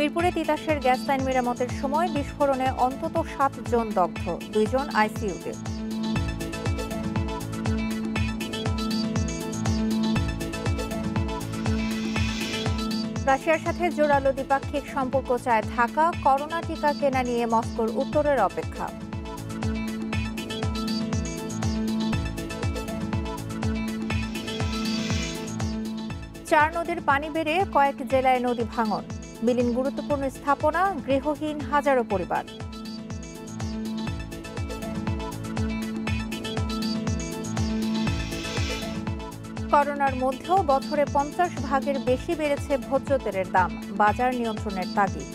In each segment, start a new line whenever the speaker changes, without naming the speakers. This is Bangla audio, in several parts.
মিরপুরে তিতাসের গ্যাস লাইন মেরামতের সময় বিস্ফোরণে অন্তত 7 জন দগ্ধ, 2 জন আইসিইউতে। রাশিয়ার সাথে জোরালো দ্বিপাক্ষিক সম্পর্ক চায় ঢাকা, করোনা টিকা কেনা নিয়ে মস্কোর উত্তরের অপেক্ষা। চার নদীর পানি বেড়ে কয়েক জেলায় নদী ভাঙন, বিলীন গুরুত্বপূর্ণ স্থাপনা, গৃহহীন হাজারো পরিবার। করোনার মধ্যেও বছরে 50 ভাগের বেশি বেড়েছে ভোজ্য তেলের দাম, বাজার নিয়ন্ত্রণের তাগিদ।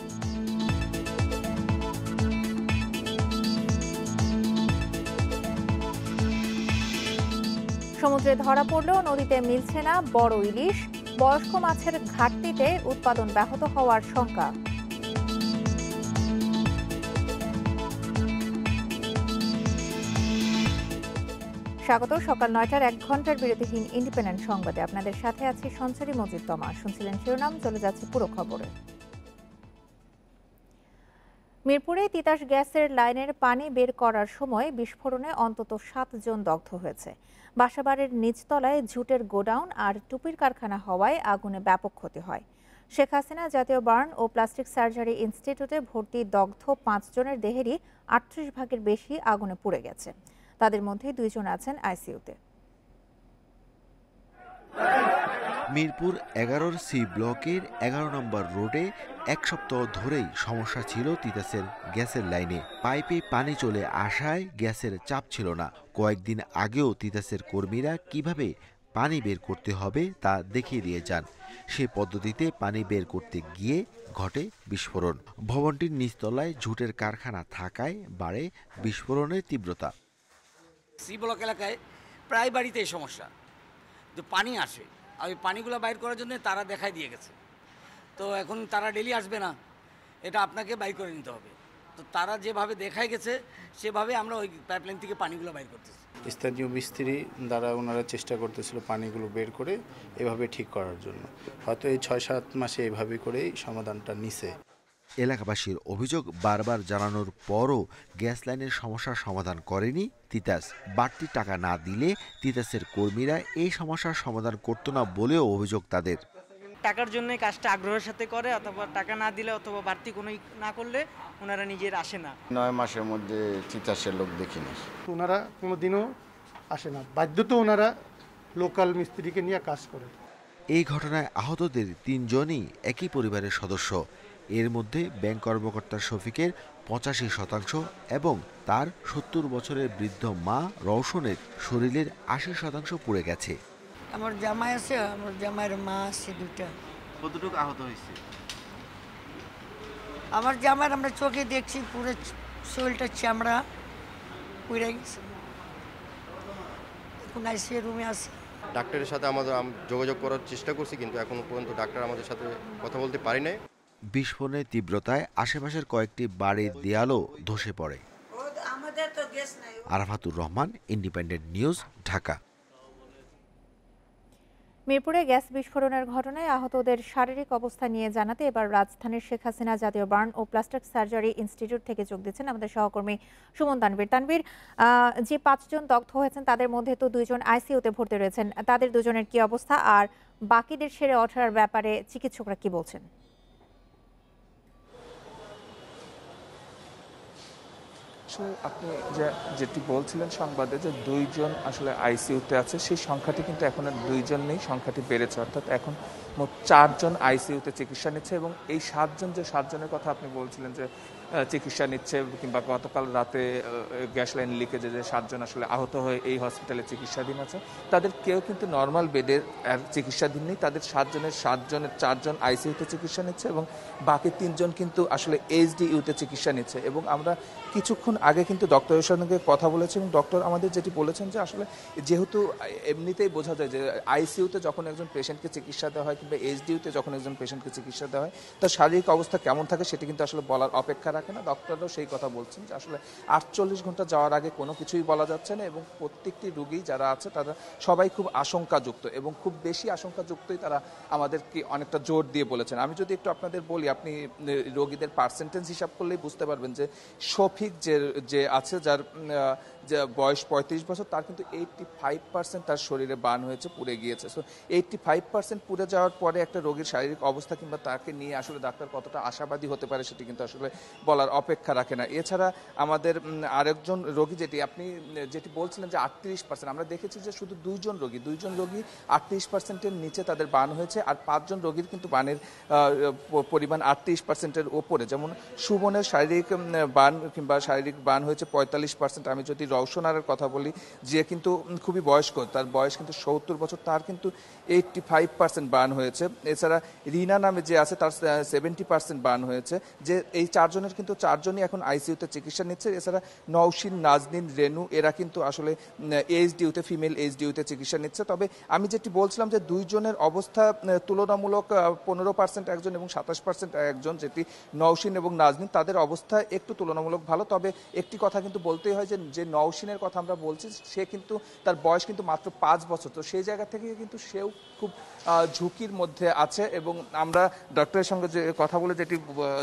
সমুদ্রে ধরা পড়লেও নদীতে মিলছে না বড় ইলিশ, বয়স্ক মাছের ঘাটতিতে উৎপাদন ব্যাহত হওয়ার শঙ্কা। স্বাগত সকাল ৯টার 1 ঘন্টার বিরতিহীন ইন্ডিপেন্ডেন্ট সংবাদে। আপনাদের সাথে আছি সঞ্চারী মজিদ তমা। শুনছিলেন শিরোনাম, চলে যাচ্ছে পুরো খবরে। মিরপুরে তিতাস গ্যাসের লাইনের পানি বের করার সময় বিস্ফোরণে অন্তত 7 জন দগ্ধ হয়েছে। বাসাবাড়ির নিচতলায় ঝুটের গোডাউন আর টুপির কারখানা হওয়ায় আগুনে ব্যাপক ক্ষতি হয়। শেখ হাসিনা জাতীয় বার্ন ও প্লাস্টিক সার্জারি ইনস্টিটিউটে ভর্তি দগ্ধ 5 জনের দেহেরই 38 ভাগের বেশি আগুনে পুড়ে গেছে। তাদের মধ্যে 2 জন আছেন আইসিইউতে।
মিরপুর 11 সি ব্লকের 11 নম্বর রোডে 1 সপ্তাহ ধরেই সমস্যা ছিল তিতাসের গ্যাসের লাইনে। পাইপে পানি চলে আসায় গ্যাসের চাপ ছিল না। কয়েকদিন আগেও তিতাসের কর্মীরা কিভাবে পানি বের করতে হবে তা দেখিয়ে দিয়ে যান। সে পদ্ধতিতে পানি বের করতে গিয়ে ঘটে বিস্ফোরণ। ভবনটির নিচতলায় ঝুটের কারখানা থাকায় বাড়ে বিস্ফোরণের তীব্রতা।
সি ব্লক এলাকায় প্রায় বাড়িতেই সমস্যা, যে পানি আসে আর ওই পানিগুলো বাইর করার জন্য তারা দেখাই দিয়ে গেছে। তো এখন তারা ডেলি আসবে না, এটা আপনাকে বাইর করে নিতে হবে। তো তারা যেভাবে দেখাই গেছে সেভাবে আমরা ওই পাইপলাইন থেকে পানিগুলো বাইর করতেছি।
স্থানীয় মিস্ত্রি দ্বারা ওনারা চেষ্টা করতেছিল পানিগুলো বের করে এভাবে ঠিক করার জন্য। হয়তো এই 6-7 মাসে এভাবে করেই সমাধানটা নিছে।
এলাকাবাসীর অভিযোগ, বারবার জানানোর পরও গ্যাস লাইনের সমস্যার সমাধান করেনি তিতাস। বাড়তি টাকা না দিলে তিতাসের কর্মীরা এই সমস্যার সমাধান করত না বলেও অভিযোগ তাদের।
টাকার জন্য কাজটা আগ্রহের সাথে করে, অথবা টাকা না দিলে অথবা বাড়তি কোনো না করলে ওনারা নিজের আসে না।
9 মাসের মধ্যে তিতাসের লোক দেখিনি।
ওনারা কোনোদিনও আসে না, বাধ্যত ওনারা লোকাল মিস্ত্রিকে নিয়ে কাজ করে।
এই ঘটনায় আহতদের 3 জনই একই পরিবারের সদস্য। এর মধ্যে ব্যাংক কর্মকর্তা শফিকের 85% এবং তার 70 বছরের বৃদ্ধ মা রওশনের শরীরের 80% পুড়ে গেছে।
আমার জামাই আছে, আমার জামাইয়ের মা আছে 2টা।
কতটুকু আহত হয়েছে?
আমার জামাইয়ের আমরা চোখে দেখছি পুরো শরীরটা চামড়া পুড়ে গেছে। এখন আইসিইউ রুমে আছে।
ডাক্তারের সাথে আমাদের যোগাযোগ করার চেষ্টা করছি, কিন্তু এখনো পর্যন্ত ডাক্তার আমাদের সাথে কথা বলতে পারি নাই।
বিস্ফোরণের তীব্রতায় আশেপাশের কয়েকটি বাড়ির দেয়ালও ধসে পড়ে। Arafatur Rahman, independent News, Dhaka.
মিরপুরে গ্যাস বিস্ফোরণের ঘটনায় আহতদের শারীরিক অবস্থা নিয়ে জানাতে এবার রাজধানীর শেখ হাসিনা জাতীয় বার্ন ও প্লাস্টিক সার্জারি ইনস্টিটিউট থেকে যোগ দিচ্ছেন আমাদের সহকর্মী সুমন তানভীর। তানভীর, যে 5 জন দগ্ধ হয়েছেন তাদের মধ্যে তো 2 জন আইসিইউতে ভর্তি রয়েছেন, তাদের 2 জনের কি অবস্থা, আর বাকিদের সেরে ওঠার ব্যাপারে চিকিৎসকরা কি বলছেন?
আপনি যেটি বলছিলেন সংবাদে যে 2 জন আসলে আইসিইউতে আছে, সেই সংখ্যাটি কিন্তু এখন আর 2 জন নেই, সংখ্যাটি বেড়েছে। অর্থাৎ এখন মোট 4 জন আইসিইউতে চিকিৎসা নিচ্ছে এবং এই 7 জনের কথা আপনি বলছিলেন যে চিকিৎসা নিচ্ছে, কিংবা গতকাল রাতে গ্যাস লাইন লিকেজে যে 7 জন আসলে আহত হয়ে এই হসপিটালে চিকিৎসাধীন আছে, তাদের কেউ কিন্তু নর্মাল বেডের চিকিৎসাধীন নেই। তাদের 7 জনের 4 জন আইসিইউতে চিকিৎসা নিচ্ছে এবং বাকি 3 জন কিন্তু আসলে এইচডিইউতে চিকিৎসা নিচ্ছে। এবং আমরা কিছুক্ষণ আগে কিন্তু ডক্টরের সঙ্গে কথা বলেছি এবং ডক্টর আমাদের যেটি বলেছেন যে আসলে যেহেতু এমনিতেই বোঝা যায় যে আইসিইউতে যখন একজন পেশেন্টকে চিকিৎসা দেওয়া হয় কিংবা এইচডিইউতে যখন একজন পেশেন্টকে চিকিৎসা দেওয়া হয় তার শারীরিক অবস্থা কেমন থাকে সেটি কিন্তু আসলে বলার অপেক্ষা রাখে না। ডক্টররাও সেই কথা বলছেন যে আসলে 48 ঘন্টা যাওয়ার আগে কোনো কিছুই বলা যাচ্ছে না, এবং প্রত্যেকটি রোগী যারা আছে তারা সবাই খুব আশঙ্কাযুক্ত, এবং খুব বেশি আশঙ্কাযুক্তই তারা আমাদেরকে অনেকটা জোর দিয়ে বলেছেন। আমি যদি একটু আপনাদের বলি, আপনি রোগীদের পার্সেন্টেজ হিসাব করলেই বুঝতে পারবেন যে শফিক যে আছে, যার বয়স 35 বছর, তার কিন্তু 85% তার শরীরে বার্ন হয়েছে, পুড়ে গিয়েছে। সো 85% পুড়ে যাওয়ার পরে একটা রোগীর শারীরিক অবস্থা কিংবা তাকে নিয়ে আসলে ডাক্তার কতটা আশাবাদী হতে পারে সেটি কিন্তু আসলে বলার অপেক্ষা রাখে না। এছাড়া আমাদের আরেকজন রোগী যেটি বলছিলেন যে 38%, আমরা দেখেছি যে শুধু দুইজন রোগী 38%-এর নিচে তাদের বার্ন হয়েছে, আর 5 জন রোগীর কিন্তু বার্নের পরিমাণ 38%-এর ওপরে। যেমন সুমনের শারীরিক বার্ন হয়েছে 45%। আমি যদি রওশনারের কথা বলি, যে কিন্তু খুবই বয়স্ক, তার বয়স কিন্তু 70 বছর, তার কিন্তু 85% বার্ন হয়েছে। এছাড়া রিনা নামে যে আছে তার 70% বার্ন হয়েছে। যে এই 4 জনের কিন্তু 4 জনই এখন আইসিইউতে চিকিৎসা নিচ্ছে। এছাড়া নওশিন, নাজনীন, রেনু এরা কিন্তু আসলে ফিমেল এইচডিউতে চিকিৎসা নিচ্ছে। তবে আমি যেটি বলছিলাম যে 2 জনের অবস্থা তুলনামূলক 15% একজন এবং 27% একজন, যেটি নওশিন এবং নাজনীন, তাদের অবস্থা একটু তুলনামূলক ভালো। তবে একটি কথা কিন্তু বলতেই হয় যে নওশিনের কথা আমরা বলছি, সে কিন্তু তার বয়স কিন্তু মাত্র 5 বছর, তো সেই জায়গা থেকে কিন্তু সেও খুব ঝুঁকির মধ্যে আছে। এবং আমরা ডক্টরের সঙ্গে যে কথা বলে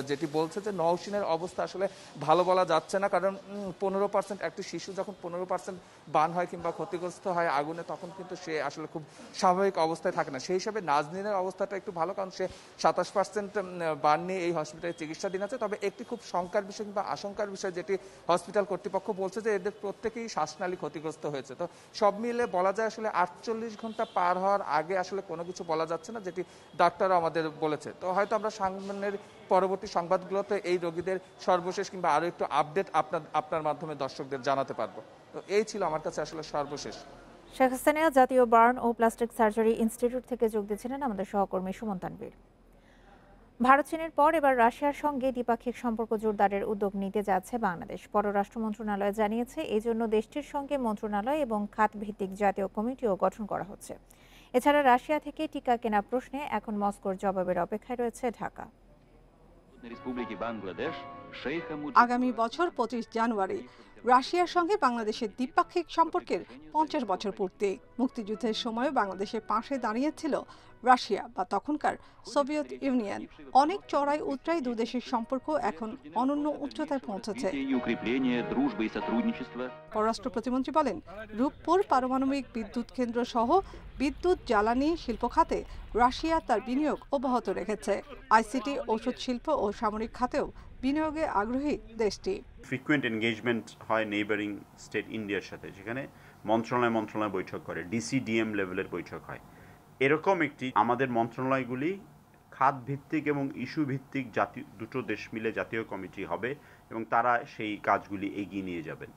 যেটি বলছে যে নওশিনের অবস্থা আসলে ভালো বলা যাচ্ছে না, কারণ 15% একটি শিশু যখন 15% বার্ন হয় কিংবা ক্ষতিগ্রস্ত হয় আগুনে, তখন কিন্তু সে আসলে খুব স্বাভাবিক অবস্থায় থাকে না। সেই হিসাবে নাজনীনের অবস্থাটা একটু ভালো, কারণ সে 27% বার্ন নিয়ে এই হসপিটালে চিকিৎসাধীন আছে। তবে একটি খুব শঙ্কার বিষয় কিংবা আশঙ্কার বিষয় যেটি হসপিটাল কর্তৃপক্ষ বলছে যে এদের প্রত্যেকেই শ্বাসনালী ক্ষতিগ্রস্ত হয়েছে। তো সব মিলে বলা যায় আসলে 48 ঘন্টা পার হওয়ার আগে আসলে কোনো কিছু বলা যাচ্ছে না, যেটি ডাক্তাররা আমাদের বলেছে। তো হয়তো আমরা সামনের পরবর্তী সংবাদগুলোতে এই রোগীদের সর্বশেষ কিংবা আরো একটু আপডেট আপনার মাধ্যমে দর্শকদের জানাতে পারবো। তো এই ছিল আমার কাছে আসলে সর্বশেষ।
শেখ হাসিনা জাতীয় বার্ন ও প্লাস্টিক সার্জারি ইনস্টিটিউট থেকে যোগ দিয়েছিলেন আমাদের সহকর্মী সুমন তানভীর। ভারত চীনের পর এবার রাশিয়ার সঙ্গে দ্বিপাক্ষিক সম্পর্ক জোরদারের উদ্যোগ নিতে যাচ্ছে বাংলাদেশ। পররাষ্ট্র মন্ত্রণালয় জানিয়েছে, এই জন্য দেশটির সঙ্গে মন্ত্রণালয় এবং খাতভিত্তিক জাতীয় কমিটিও গঠন করা হচ্ছে। এছাড়া রাশিয়া থেকে টিকা কেনা প্রশ্নে এখন মস্কোর জবাবের অপেক্ষায় রয়েছে ঢাকা।
আগামী বছর 25 জানুয়ারি রাশিয়ার সঙ্গে বাংলাদেশের দ্বিপাক্ষিক সম্পর্কের 50 বছর পূর্তি। মুক্তিযুদ্ধের সময় বাংলাদেশের পাশে দাঁড়িয়েছিল রাশিয়া বা তখনকার সোভিয়েত ইউনিয়ন। অনেক চড়াই উতরাই দুদেশের সম্পর্ক এখন অনন্য উচ্চতায় পৌঁছেছে। পররাষ্ট্র প্রতিমন্ত্রী বলেন, রূপপুর পারমাণবিক বিদ্যুৎ কেন্দ্র সহ বিদ্যুৎ, জ্বালানি, শিল্প খাতে রাশিয়া তার বিনিয়োগ অব্যাহত রেখেছে। আইসিটি, ঔষধ শিল্প ও সামরিক খাতেও বিনিয়োগে আগ্রহী দেশটি।
ফ্রিকুয়েন্ট এনগেজমেন্ট হয় নেইবারিং স্টেট ইন্ডিয়ার সাথে, যেখানে মন্ত্রণালয় বৈঠক করে, ডিসিডিএম লেভেলের বৈঠক হয়। এরকম একটি আমাদের মন্ত্রণালয়গুলি খাত ভিত্তিক এবং ইস্যু ভিত্তিক দুটো দেশ মিলে জাতীয় কমিটি হবে এবং তারা সেই কাজগুলি এগিয়ে নিয়ে যাবেন।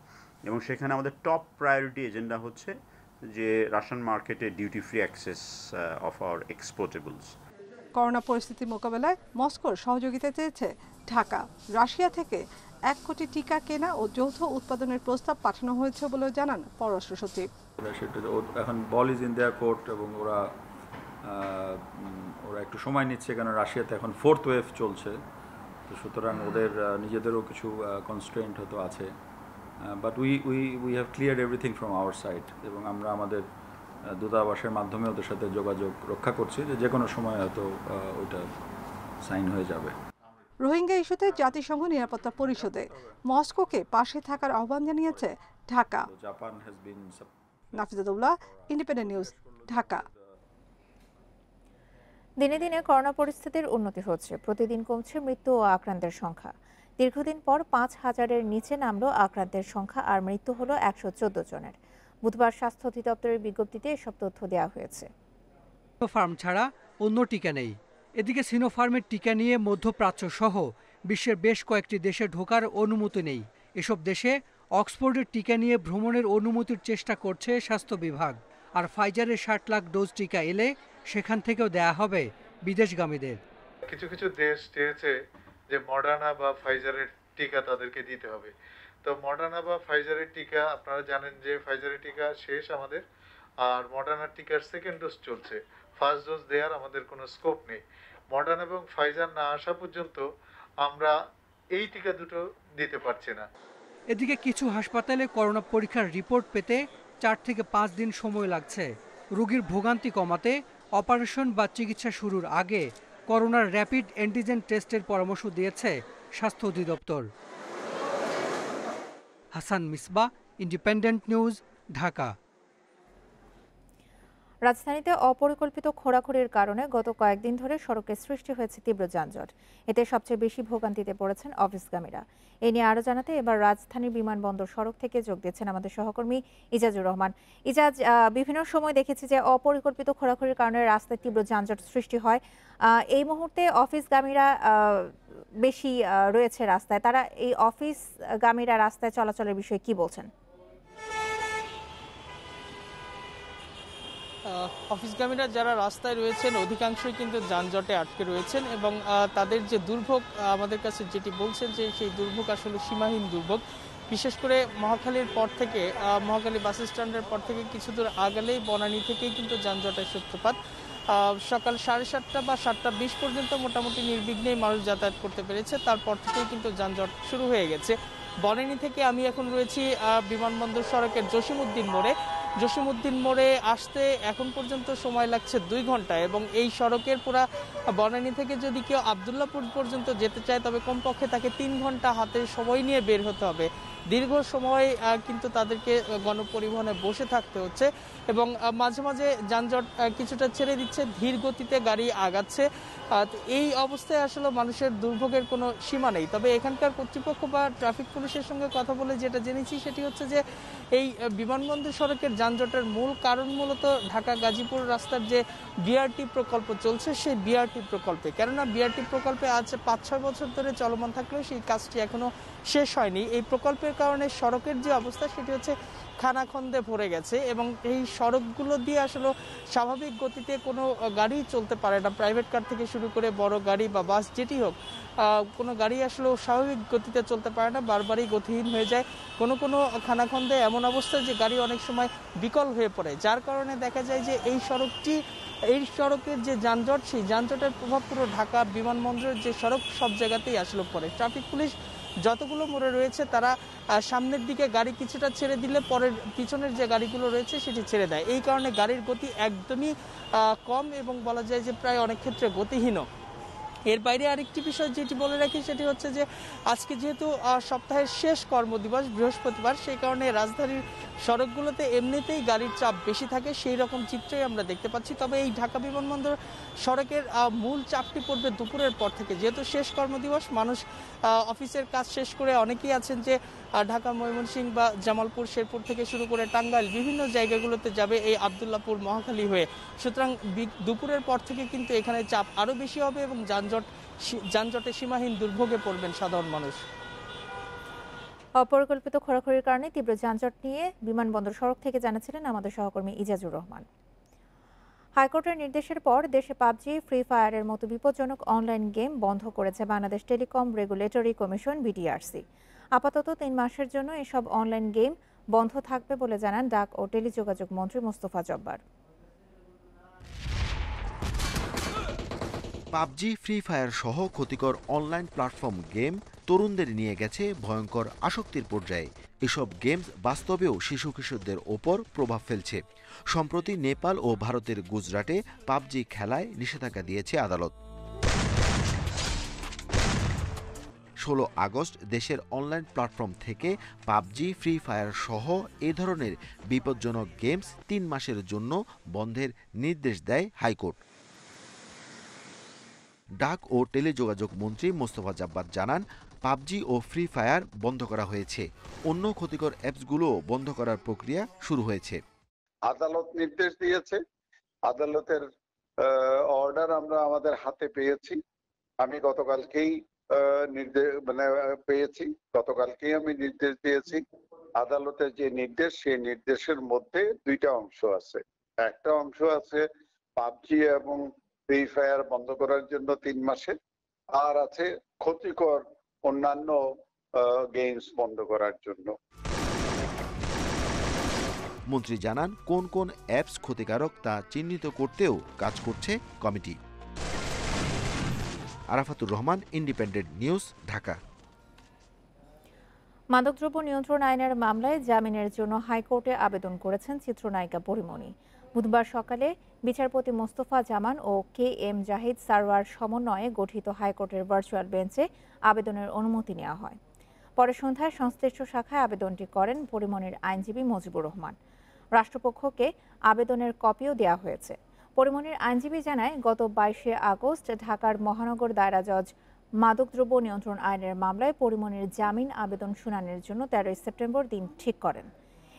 এবং সেখানে আমাদের টপ প্রায়োরিটি এজেন্ডা হচ্ছে যে রাশিয়ান মার্কেটে duty free access of our exportables.
Corona পরিস্থিতি মোকাবেলায় মস্কোর সহযোগিতা চেয়েছে ঢাকা। রাশিয়া থেকে 1 কোটি টিকা কেনা ও যৌথ উৎপাদনের প্রস্তাব পাঠানো হয়েছে বলে জানান পররাষ্ট্র সচিব।
এখন বল ইজ ইন দেয়ার কোর্ট এবং ওরা একটু সময় নিচ্ছে, কারণ রাশিয়াতে এখন 4th ওয়েভ চলছে, তো সুতরাং ওদের নিজেদেরও কিছু কনস্ট্রেন্ট হয়তো আছে। But we have clear everything from our side, এবং আমরা আমাদের দূতাবাসের মাধ্যমে ওদের সাথে যোগাযোগ রক্ষা করছি যে কোনো সময় হয়তো ওইটা সাইন হয়ে যাবে।
রোহিঙ্গা ইস্যুতে জাতিসংঘ নিরাপত্তা পরিষদে মস্কোকে পাশে থাকার আহ্বান জানিয়েছে ঢাকা। Nafizatullah, Independent News, Dhaka.
দিনে দিনে করোনা পরিস্থিতির উন্নতি হচ্ছে, প্রতিদিন কমছে মৃত্যু ও আক্রান্তের সংখ্যা। দীর্ঘদিন পর 5000-এর নিচে নামলো আক্রান্তের সংখ্যা, আর মৃত্যু হলো 114 জনের। বুধবার স্বাস্থ্য অধিদপ্তরের বিজ্ঞপ্তিতে এসব তথ্য দেওয়া হয়েছে।
সিনোফার্ম ছাড়া অন্য টিকা নেই। এদিকে সিনোফার্মের টিকা নিয়ে মধ্যপ্রাচ্য সহ বিশ্বের বেশ কয়েকটি দেশে ঢোকার অনুমতি নেই। এসব দেশে অক্সফোর্ডের টিকা নিয়ে ভ্রমণের অনুমতির চেষ্টা করছে স্বাস্থ্য বিভাগ। আর ফাইজারের 60 লাখ ডোজ টিকা এলে সেখান থেকেও দেয়া হবে বিদেশগামীদের।
কিছু কিছু দেশ চেয়েছে যে মডার্না বা ফাইজারের টিকা তাদেরকে দিতে হবে। তো মডার্না বা ফাইজারের টিকা, আপনারা জানেন যে ফাইজারের টিকা শেষ আমাদের, আর মডার্নার টিকার সেকেন্ড ডোজ চলছে। ফার্স্ট ডোজ দেওয়ার আমাদের কোনো স্কোপ নেই। মডার্না এবং ফাইজার না আসা পর্যন্ত আমরা এই টিকা দুটো দিতে পারছে না।
এদিকে কিছু হাসপাতালে করোনা পরীক্ষার রিপোর্ট পেতে 4 থেকে 5 দিন সময় লাগছে। রোগীর ভোগান্তি কমাতে অপারেশন বা চিকিৎসা শুরুর আগে করোনার র্যাপিড অ্যান্টিজেন টেস্টের পরামর্শ দিয়েছে স্বাস্থ্য অধিদপ্তর। Hasan Misba, independent News, Dhaka.
রাজধানীতে অপরিকল্পিত খোঁড়াখুড়ির কারণে গত কয়েকদিন ধরে সড়কে সৃষ্টি হয়েছে তীব্র যানজট। এতে সবচেয়ে বেশি ভোগান্তিতে পড়েছেন অফিসগামীরা। এ নিয়ে আরও জানাতে এবার রাজধানীর বিমানবন্দর সড়ক থেকে যোগ দিচ্ছেন আমাদের সহকর্মী ইজাজুর রহমান। ইজাজ, বিভিন্ন সময় দেখেছি যে অপরিকল্পিত খোঁড়াখুড়ির কারণে রাস্তায় তীব্র যানজট সৃষ্টি হয়। এই মুহূর্তে অফিসগামীরা বেশি রয়েছে রাস্তায়, তারা এই অফিসগামীরা রাস্তায় চলাচলের বিষয়ে কি বলছেন?
অফিসগামীরা যারা রাস্তায় রয়েছেন অধিকাংশই কিন্তু যানজটে আটকে রয়েছেন এবং তাদের যে দুর্ভোগ আমাদের কাছে যেটি বলছেন যে সেই দুর্ভোগ আসলে সীমাহীন দুর্ভোগ। বিশেষ করে মহাখালীর পর থেকে, মহাখালী বাস স্ট্যান্ডের পর থেকে কিছু দূর আগালেই বনানী থেকেই কিন্তু যানজটের সূত্রপাত। সকাল 7:30 বা 7:20 পর্যন্ত মোটামুটি নির্বিঘ্নেই মানুষ যাতায়াত করতে পেরেছে, তারপর থেকেই কিন্তু যানজট শুরু হয়ে গেছে। বনানী থেকে আমি এখন রয়েছি বিমানবন্দর সড়কের জসিমউদ্দিন মোড়ে আসতে এখন পর্যন্ত সময় লাগছে 2 ঘন্টা এবং এই সড়কের পুরা বনানী থেকে যদি কেউ আবদুল্লাপুর পর্যন্ত যেতে চায় তবে কমপক্ষে তাকে 3 ঘন্টা হাতে সময় নিয়ে বের হতে হবে। দীর্ঘ সময় কিন্তু তাদেরকে গণপরিবহনে বসে থাকতে হচ্ছে এবং মাঝে মাঝে যানজট কিছুটা ছেড়ে দিচ্ছে, ধীর গতিতে গাড়ি আগাচ্ছে। এই অবস্থায় আসলে মানুষের দুর্ভোগের কোনো সীমা নেই। তবে এখানকার কর্তৃপক্ষ বা ট্রাফিক পুলিশের সঙ্গে কথা বলে যেটা জেনেছি সেটি হচ্ছে যে এই বিমানবন্দর সড়কের যানজটের মূল কারণ মূলত ঢাকা গাজীপুর রাস্তার যে বিআরটি প্রকল্প চলছে সেই বিআরটি প্রকল্পে। কেননা বিআরটি প্রকল্পে আজ 5-6 বছর ধরে চলমান থাকলেও সেই কাজটি এখনো শেষ হয়নি। এই প্রকল্পের কারণে সড়কের যে অবস্থা সেটি হচ্ছে খানাখন্দে ভরে গেছে এবং এই সড়কগুলো দিয়ে আসলে স্বাভাবিক গতিতে কোনো গাড়ি চলতে পারে না। প্রাইভেট কার থেকে শুরু করে বড় গাড়ি বা বাস যেটি হোক, কোনো গাড়ি আসলে স্বাভাবিক গতিতে চলতে পারে না, বারবারই গতিহীন হয়ে যায়। কোনো খানাখন্দে এমন অবস্থা যে গাড়ি অনেক সময় বিকল হয়ে পড়ে, যার কারণে দেখা যায় যে এই সড়কের যে যানজট, সেই যানজটের প্রভাব পুরো ঢাকা বিমানবন্দরের যে সড়ক সব জায়গাতেই আসলে পড়ে। ট্রাফিক পুলিশ যতগুলো মোড়ে রয়েছে তারা সামনের দিকে গাড়ি কিছুটা ছেড়ে দিলে পরের পিছনের যে গাড়িগুলো রয়েছে সেটি ছেড়ে দেয়। এই কারণে গাড়ির গতি একদমই কম এবং বলা যায় যে প্রায় অনেক ক্ষেত্রে গতিহীন। এর বাইরে আরেকটি বিষয় যেটি বলে রাখি সেটি হচ্ছে যে আজকে যেহেতু সপ্তাহের শেষ কর্মদিবস বৃহস্পতিবার, সেই কারণে রাজধানীর সড়কগুলোতে এমনিতেই গাড়ির চাপ বেশি থাকে, সেই রকম চিত্রই আমরা দেখতে পাচ্ছি। তবে এই ঢাকা বিমানবন্দর সড়কের মূল চাপটি পড়বে দুপুরের পর থেকে, যেহেতু শেষ কর্মদিবস, মানুষ অফিসের কাজ শেষ করে অনেকেই আছেন যে ঢাকা ময়মনসিংহ বা জামালপুর শেরপুর থেকে শুরু করে টাঙ্গাইল বিভিন্ন জায়গাগুলোতে যাবে এই আবদুল্লাপুর মহাখালী হয়ে। সুতরাং দুপুরের পর থেকে কিন্তু এখানে চাপ আরও বেশি হবে এবং যানজটে সীমাহীন দুর্ভোগে পড়বেন সাধারণ মানুষ।
অপরিকল্পিত খোঁড়াখুড়ির কারণে তীব্র যানজট নিয়ে বিমানবন্দর সড়ক থেকে জানাচ্ছিলেন আমাদের সহকর্মী ইজাজুর রহমান। হাইকোর্টের নির্দেশের পর দেশে পাবজি, ফ্রি ফায়ারের মতো বিপজ্জনক অনলাইন গেম বন্ধ করেছে Bangladesh telecom regulatory commission BTRC. আপাতত 3 মাসের জন্য এসব অনলাইন গেম বন্ধ থাকবে বলে জানান ডাক ও টেলিযোগাযোগ মন্ত্রী Mostafa Jabbar.
PUBG, free fire সহ ক্ষতিকর অনলাইন প্ল্যাটফর্ম গেম তরুণদের নিয়ে গেছে ভয়ঙ্কর আসক্তির পর্যায়ে। এসব গেমস বাস্তবেও শিশু কিশোরদের ওপর প্রভাব ফেলছে। সম্প্রতি নেপাল ও ভারতের গুজরাটে পাবজি খেলায় নিষেধাজ্ঞা দিয়েছে আদালত। 16 আগস্ট দেশের অনলাইন প্ল্যাটফর্ম থেকে পাবজি, ফ্রি ফায়ার সহ এ ধরনের বিপজ্জনক গেমস 3 মাসের জন্য বন্ধের নির্দেশ দেয় হাইকোর্ট। ডাক ও টেলিযোগাযোগ মন্ত্রী মোস্তফা জব্বার জানান, পাবজি ও ফ্রি ফায়ার বন্ধ করা হয়েছে, অন্য ক্ষতিকর অ্যাপসগুলোও বন্ধ করার প্রক্রিয়া শুরু হয়েছে।
আদালত নির্দেশ দিয়েছে, আদালতের অর্ডার আমরা আমাদের হাতে পেয়েছি। আমি গতকালকেই গতকালকেই আমি নির্দেশ দিয়েছি। আদালতের যে নির্দেশ, সেই নির্দেশের মধ্যে 2টা অংশ আছে। একটা অংশ আছে পাবজি এবং ফ্রি ফায়ার বন্ধ করার জন্য 3 মাসে, আর আছে ক্ষতিকর অন্যান্য গেমস বন্ধ করার জন্য।
মন্ত্রী জানান, কোন কোন অ্যাপস ক্ষতিকারক তা চিহ্নিত করতেও কাজ করছে committee. Arafatur Rahman, independent News, Dhaka.
মাদকদ্রব্য নিয়ন্ত্রণ আইনের মামলায় জামিনের জন্য হাইকোর্টে আবেদন করেছেন চিত্রনায়িকা পরিমণি। বুধবার সকালে বিচারপতি মোস্তফা জামান ও কে এম জাহিদ সারওয়ার সমন্বয়ে গঠিত হাইকোর্টের ভার্চুয়াল বেঞ্চে আবেদনের অনুমতি নেওয়া হয়। পরে সন্ধ্যায় সংশ্লিষ্ট শাখায় আবেদনটি করেন পরিমণির আইনজীবী মুজিবুর রহমান। রাষ্ট্রপক্ষকে আবেদনের কপিও দেওয়া হয়েছে। পরিমণির আইনজীবী জানায়, গত 22শে আগস্ট ঢাকার মহানগর দায়রা জজ মাদকদ্রব্য নিয়ন্ত্রণ আইনের মামলায় পরিমণির জামিন আবেদন শুনানির জন্য 13 সেপ্টেম্বর দিন ঠিক করেন।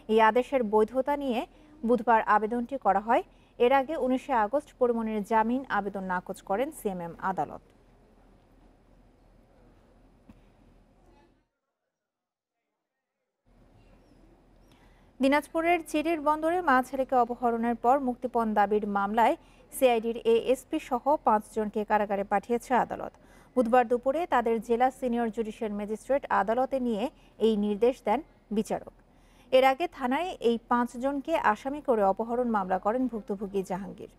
এই আদেশের বৈধতা নিয়ে বুধবার আবেদনটি করা হয়। এর আগে 19শে আগস্ট পরিমণির জামিন আবেদন নাকচ করেন সিএমএম আদালত। দিনাজপুরের চিরির বন্দরে মা ছেলেকে অপহরণের পর মুক্তিপণ দাবির মামলায় সিআইডির এএসপি সহ 5 জনকে কারাগারে পাঠিয়েছে আদালত। বুধবার দুপুরে তাদের জেলা সিনিয়র জুডিশিয়াল ম্যাজিস্ট্রেট আদালতে নিয়ে এই নির্দেশ দেন বিচারক। এর আগে থানায় এই 5 জনকে আসামি করে অপহরণ মামলা করেন ভুক্তভোগী জাহাঙ্গীর।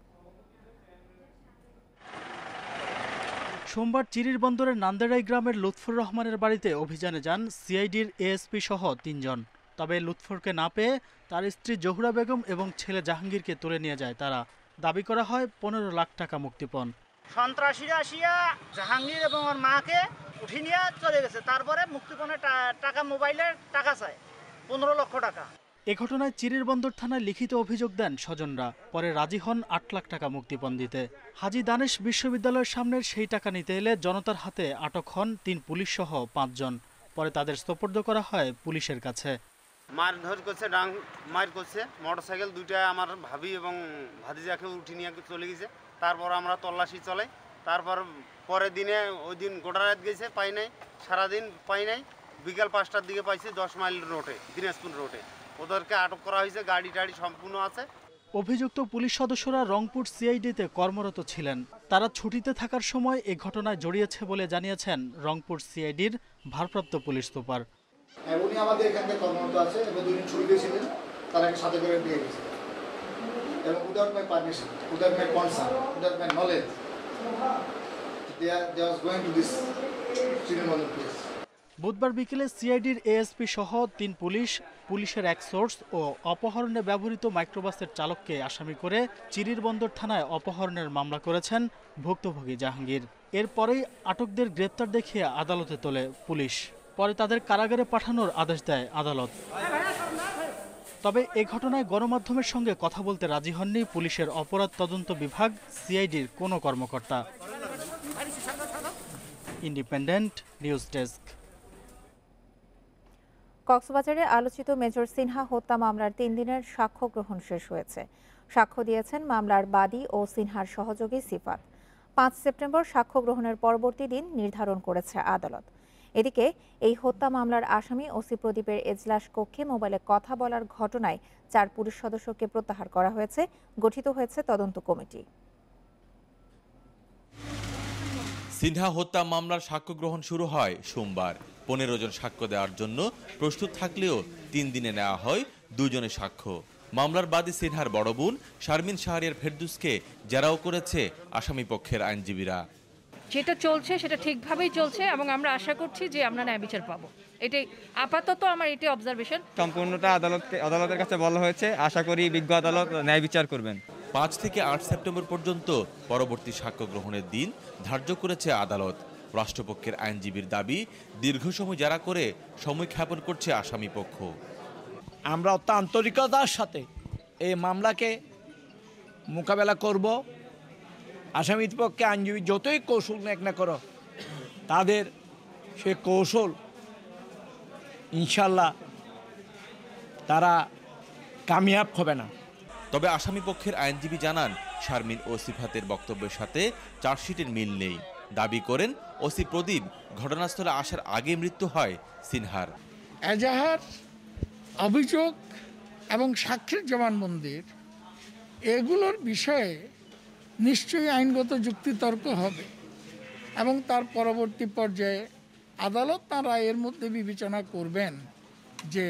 সোমবার চিরির বন্দরের নান্দেড়াই গ্রামের লুৎফর রহমানের বাড়িতে অভিযানে যান সিআইডির এএসপি সহ 3 জন। তবে লুৎফরকে না পেয়ে তার স্ত্রী জহুরা বেগম এবং ছেলে জাহাঙ্গীরকে তুলে নিয়ে যায় তারা। দাবি করা হয় 15 লাখ টাকা মুক্তিপণ।
সন্ত্রাসীরা আসিয়া জাহাঙ্গীর এবং ওর মাকে উঠে নিয়ে চলে গেছে। তারপরে মুক্তিপণের টাকা, মোবাইলের টাকা চায় 15 লক্ষ টাকা।
এ ঘটনায় চিরির বন্দর থানায় লিখিত অভিযোগ দেন স্বজনরা। পরে রাজি হন 8 লাখ টাকা মুক্তিপণ দিতে। হাজী দানেশ বিশ্ববিদ্যালয়ের সামনের সেই টাকা নিতে এলে জনতার হাতে আটক হন 3 পুলিশ সহ 5 জন। পরে তাদের সোপর্দ করা হয় পুলিশের কাছে।
মারধর করছে, মার করছে। মোটরসাইকেল দুইটা আমার ভাবি এবং ভাতিজাকে উঠে নিয়ে চলে গেছে। তারপর আমরা তল্লাশি চলাই। তারপর পরের দিনে ওই দিন গোটা রাত গেছে, পাই নাই, সারাদিন পাই নাই। বিকাল 5টার দিকে পাইছি 10 মাইল রোডে, দিনাজপুর রোডে। ওদেরকে আটক করা হয়েছে, গাড়ি টাড়ি সম্পূর্ণ আছে।
অভিযুক্ত পুলিশ সদস্যরা রংপুর সিআইডিতে কর্মরত ছিলেন। তারা ছুটিতে থাকার সময় এই ঘটনায় জড়িয়েছে বলে জানিয়েছেন রংপুর সিআইডির ভারপ্রাপ্ত পুলিশ সুপার।
উনি আমাদের এখানে কর্মরত আছে এবং 2 দিন ছুটিতে ছিলেন, তারাকে সাথে করে নিয়ে গেছে। এবং without my permission, without my concern, without my knowledge, they was going to this ceremonial place.
বুধবার বিকেলে সিআইডির এএসপি সহ 3 পুলিশের এক সোর্স ও অপহরণে ব্যবহৃত মাইক্রোবাসের চালককে আসামি করে চিরির বন্দর থানায় অপহরণের মামলা করেছেন ভুক্তভোগী জাহাঙ্গীর। এরপরেই আটকদের গ্রেপ্তার দেখিয়ে আদালতে তোলে পুলিশ। পরে তাদের কারাগারে পাঠানোর আদেশ দেয় আদালত। তবে এ ঘটনায় গণমাধ্যমের সঙ্গে কথা বলতে রাজি হননি পুলিশের অপরাধ তদন্ত বিভাগ সিআইডির কোনো কর্মকর্তা। Independent News desk.
কক্সবাজারে আলোচিত মেজর সিনহা হত্যা মামলার 3 দিনের সাক্ষ্য গ্রহণ শেষ হয়েছে। সাক্ষ্য দিয়েছেন মামলার বাদী ও সিনহার সহযোগী সিফাত। 5 সেপ্টেম্বর সাক্ষ্য গ্রহণের পরবর্তী দিন নির্ধারণ করেছে আদালত। এদিকে এই হত্যা মামলার আসামি ওসি প্রদীপের এজলাস কক্ষে মোবাইলে কথা বলার ঘটনায় 4 পুলিশ সদস্যকে প্রত্যাহার করা হয়েছে। গঠিত হয়েছে তদন্ত কমিটি।
সিনহা হত্যা মামলার সাক্ষ্য গ্রহণ শুরু হয় সোমবার। 15 জন সাক্ষ্য দেওয়ার জন্য প্রস্তুত থাকলেও 3 দিনে নেওয়া হয় 2 জনের সাক্ষ্য। মামলার বাদী সিনহার বড় বোন শারমিন শাহরিয়ার ফেরদৌসকে জেরাও করেছে আসামি পক্ষের আইনজীবীরা।
যেটা চলছে সেটা ঠিকভাবেই চলছে এবং আমরা আশা করছি যে আমরা ন্যায় বিচার পাবো। এটাই আপাতত আমার এটাই অবজারভেশন।
সম্পূর্ণটা আদালতের কাছে বলা হয়েছে, আশা করি বিজ্ঞ আদালত ন্যায় বিচার করবেন।
5 থেকে 8 সেপ্টেম্বর পর্যন্ত পরবর্তী সাক্ষ্য গ্রহণের দিন ধার্য করেছে আদালত। রাষ্ট্রপক্ষের আইনজীবীর দাবি, দীর্ঘ সময় জেরা করে সময় ক্ষেপণ করছে আসামি পক্ষ।
আমরা অত্যন্ত আন্তরিকতার সাথে এই মামলাকে মোকাবেলা করব। আসামির পক্ষে আইনজীবী যতই কৌশল নেক না করো, তাদের সে কৌশল ইনশাল্লাহ তারা কামিয়াব হবে না।
তবে আসামি পক্ষের আইনজীবী জানান, শারমিন ও সিফাতের বক্তব্যের সাথে চার্জশিটের মিল নেই। দাবি করেন ওসি প্রদীপ ঘটনাস্থলে আসার আগে মৃত্যু হয় সিনহার।
এজাহার, অভিযোগ এবং সাক্ষীর জবানবন্দির এগুলোর বিষয়ে নিশ্চয়ই আইনগত যুক্তিতর্ক হবে এবং তার পরবর্তী পর্যায়ে আদালত তার রায়ের মধ্যে বিবেচনা করবেন যে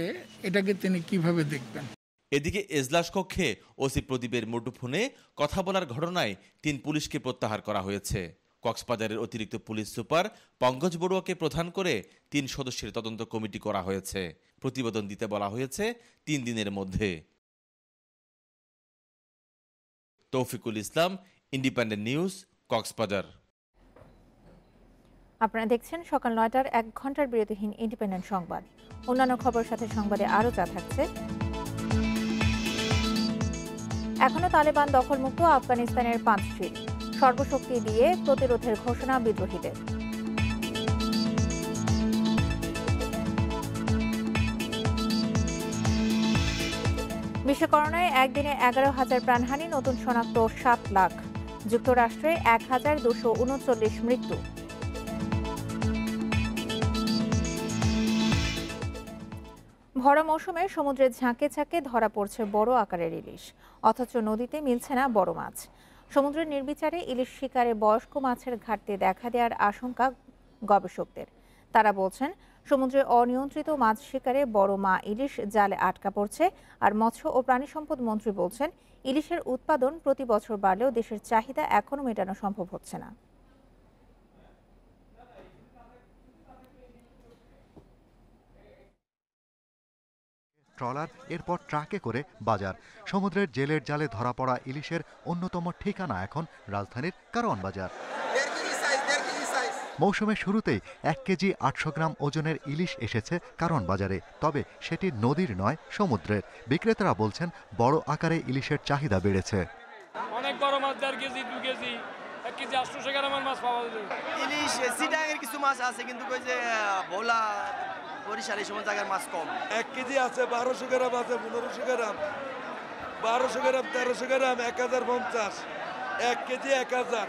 এটাকে তিনি কিভাবে দেখবেন।
এদিকে এজলাস কক্ষে ওসি প্রদীপের মুঠোফোনে কথা বলার ঘটনায় 3 পুলিশকে প্রত্যাহার করা হয়েছে। কক্সবাজারের অতিরিক্ত পুলিশ সুপার পঙ্কজ বড়ুয়াকে প্রধান করে 3 সদস্যের তদন্ত কমিটি করা হয়েছে। প্রতিবেদন দিতে বলা হয়েছে 3 দিনের মধ্যে। তৌফিকুল ইসলাম, ইন্ডিপেন্ডেন্ট নিউজ, কক্সবাজার।
আপনারা দেখছেন সকাল 9টার 1 ঘন্টার বিরতিহীন ইন্ডিপেন্ডেন্ট সংবাদ। অন্যান্য খবরের সাথে সংবাদে আরও যা থাকছে। এখনো তালেবান দখলমুক্ত আফগানিস্তানের পাঞ্চশিল, সর্বশক্তি দিয়ে প্রতিরোধের ঘোষণা বিদ্রোহীদের। বিশ্ব করোনায় একদিনে 11,000 প্রাণহানি, নতুন শনাক্ত 7 লাখ। যুক্তরাষ্ট্রে 1,239 মৃত্যু। ভরা মৌসুমে সমুদ্রের ঝাঁকে ঝাঁকে ধরা পড়ছে বড় আকারের ইলিশ, অথচ নদীতে মিলছে না বড় মাছ। সমুদ্রের নির্বিচারে ইলিশ শিকারে বয়স্ক মাছের ঘাটতি দেখা দেওয়ার আশঙ্কা গবেষকদের। তারা বলছেন, সমুদ্রে অনিয়ন্ত্রিত মাছ শিকারে বড় মা ইলিশ জালে আটকা পড়ছে। আর মৎস্য ও প্রাণী সম্পদ মন্ত্রী বলছেন, ইলিশের উৎপাদন প্রতি বছর বাড়লেও দেশের চাহিদা এখনো মেটানো সম্ভব হচ্ছে না।
ট্রলার, এরপর ট্রাকে করে বাজার। সমুদ্রের জেলের জালে ধরা পড়া ইলিশের অন্যতম ঠিকানা এখন রাজধানীর কারওয়ান বাজার। মৌসুমের শুরুতেই 1 কেজি 800 গ্রাম ওজনের ইলিশ এসেছে কারওয়ান বাজারে, তবে সেটি নদীর নয়, সমুদ্রের। বিক্রেতারা বলছেন, বড় আকারে ইলিশের চাহিদা বেড়েছে।
অনেক বড় মাছ, 1.5 কেজি 2 কেজি 1 কেজি 800 গ্রামের মাছ পাওয়া যায়।
ইলিশ সিটাঙের কিছু মাছ আছে, কিন্তু কই যে ভোলা বরিশাল এই সমস্ত জায়গার মাছ কম।
1 কেজি আছে 1200 গ্রাম, আছে 1500 গ্রাম, 1200 গ্রাম 1300 গ্রাম 1050, 1 কেজি 1000।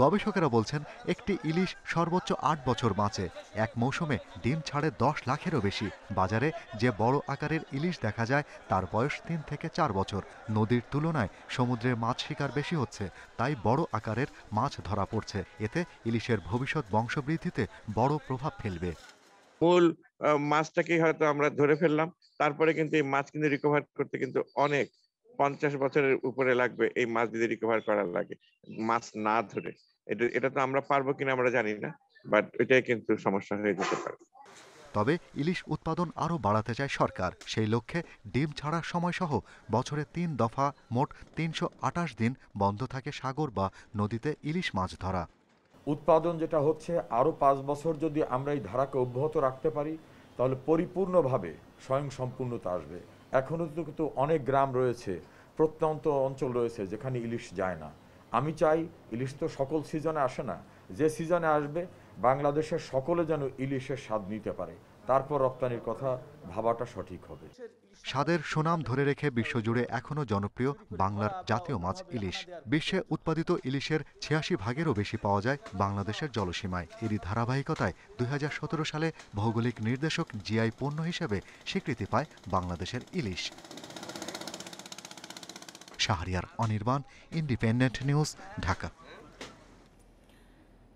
গবেষকেরা বলছেন, একটি ইলিশ সর্বোচ্চ 8 বছর বাঁচে। এক মৌসুমে ডিম ছাড়ে 10 লাখেরও বেশি। বাজারে যে বড় আকারের ইলিশ দেখা যায় তার বয়স 3 থেকে 4 বছর। নদীর তুলনায় সমুদ্রে মাছ শিকার বেশি হচ্ছে, তাই বড় আকারের মাছ ধরা পড়ছে। এতে ইলিশের ভবিষ্যৎ বংশবৃদ্ধিতে বড় প্রভাব ফেলবে।
মূল মাছটাকে হয়তো আমরা ধরে ফেললাম, তারপরে কিন্তু এই মাছ কিন্তু রিকভার করতে কিন্তু অনেক 50 বছরের উপরে লাগবে। এই মাছ যদি রিকভার করার লাগে মাছ না ধরে, এটা তো আমরা পারবো কিনা আমরা জানি না, বাট এটাই কিন্তু সমস্যা হয়ে যেতে পারে।
তবে ইলিশ উৎপাদন আরও বাড়াতে চায় সরকার। সেই লক্ষ্যে ডিম ছাড়ার সময় সহ বছরে 3 দফা মোট 328 দিন বন্ধ থাকে সাগর বা নদীতে ইলিশ মাছ ধরা।
উৎপাদন যেটা হচ্ছে, আরও 5 বছর যদি আমরা এই ধারাকে অব্যাহত রাখতে পারি, তাহলে পরিপূর্ণভাবে স্বয়ংসম্পূর্ণতা আসবে। এখনও কিন্তু অনেক গ্রাম রয়েছে, প্রত্যন্ত অঞ্চল রয়েছে যেখানে ইলিশ যায় না। আমি চাই ইলিশ তো সকল সিজনে আসে না, যে সিজনে আসবে বাংলাদেশের সকলে যেন ইলিশের স্বাদ নিতে পারে, তারপর রপ্তানির কথা ভাবাটা সঠিক হবে।
স্বাদের সুনাম ধরে রেখে বিশ্বজুড়ে এখনও জনপ্রিয় বাংলার জাতীয় মাছ ইলিশ। বিশ্বে উৎপাদিত ইলিশের 86 ভাগেরও বেশি পাওয়া যায় বাংলাদেশের জলসীমায়। এরই ধারাবাহিকতায় 2017 সালে ভৌগোলিক নির্দেশক জিআই পণ্য হিসেবে স্বীকৃতি পায় বাংলাদেশের ইলিশ। Shahriar Anirban, Independent News, Dhaka.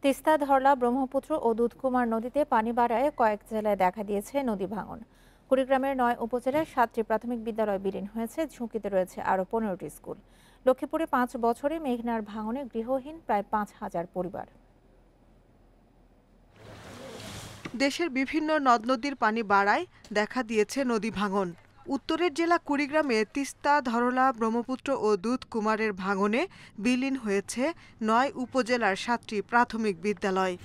তিস্তা, ধরলা, ব্রহ্মপুত্র ও দুধকুমার নদীতে পানি বাড়ায় কয়েক জেলায় দেখা দিয়েছে নদী ভাঙন। কুড়িগ্রামের 9 উপজেলার 7টি প্রাথমিক বিদ্যালয় বিলীন হয়েছে, ঝুঁকিতে রয়েছে আরও 15টি স্কুল। লক্ষ্মীপুরে 5 বছরে মেঘনার ভাঙনে গৃহহীন প্রায় 5000 পরিবার।
দেশের বিভিন্ন নদ নদীর পানি বাড়ায় দেখা দিয়েছে নদী ভাঙন। উত্তরের জেলা কুড়িগ্রামে তিস্তা, ধরলা, ব্রহ্মপুত্র ও দুধকুমারের ভাঙনে বিলীন হয়েছে 9 উপজেলার 7টি প্রাথমিক বিদ্যালয়।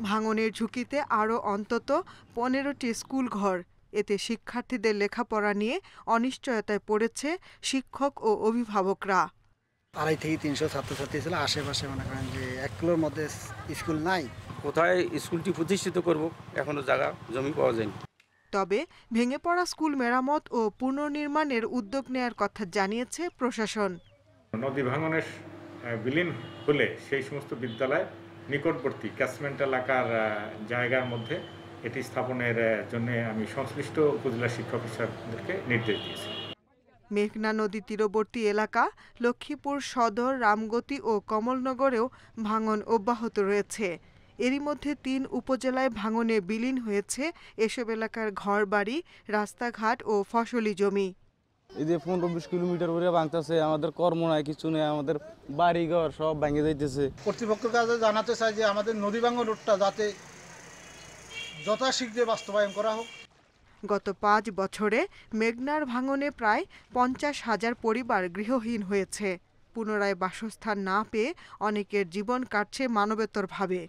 ভাঙনের ঝুঁকিতে আরও অন্তত 15টি স্কুল ঘর। এতে শিক্ষার্থীদের লেখাপড়া নিয়ে অনিশ্চয়তায় পড়েছে শিক্ষক ও অভিভাবকরা।
250 থেকে 300 ছাত্রছাত্রী ছিল। আশেপাশে মনে করেন যে 1 কিলোর মধ্যে স্কুল নাই।
কোথায় স্কুলটি প্রতিষ্ঠিত করব, এখনো জায়গা জমি পাওয়া যায়নি।
তবে ভেঙে পড়া স্কুল মেরামত ও পুনর্নির্মাণের উদ্যোগ নেয়ার কথা জানিয়েছে প্রশাসন।
নদী ভাঙনের বিলীন হলে সেই সমস্ত বিদ্যালয় নিকটবর্তী ক্যাচমেন্ট এলাকার জায়গার মধ্যে এটি স্থাপনের জন্য আমি সংশ্লিষ্ট উপজেলা শিক্ষক অফিসারদেরকে নির্দেশ দিয়েছি।
মেঘনা নদী তীরবর্তী এলাকা লক্ষ্মীপুর সদর, রামগতি ও কমলনগরেও ভাঙন অব্যাহত রয়েছে। এরই মধ্যে 3 উপজেলায় ভাঙনে বিলীন হয়েছে এসব এলাকার ঘরবাড়ি, রাস্তাঘাট ও ফসলি জমি।
এই যে 15-20 কিলোমিটার করে ভাঙতেছে, আমাদের কর্ম নাই, কিছু নেই, আমাদের বাড়িঘর সব ভেঙে যাইতেছে।
কর্তৃপক্ষের কাছে জানাতে চাই যে আমাদের নদী ভাঙন রোডটা যাতে যথাশীঘ্র বাস্তবায়ন করা হোক।
গত 5 বছরে মেঘনার ভাঙনে প্রায় 50,000 পরিবার গৃহহীন হয়েছে। পুনরায় বাসস্থান না পেয়ে অনেকের জীবন কাটছে মানবেতরভাবে।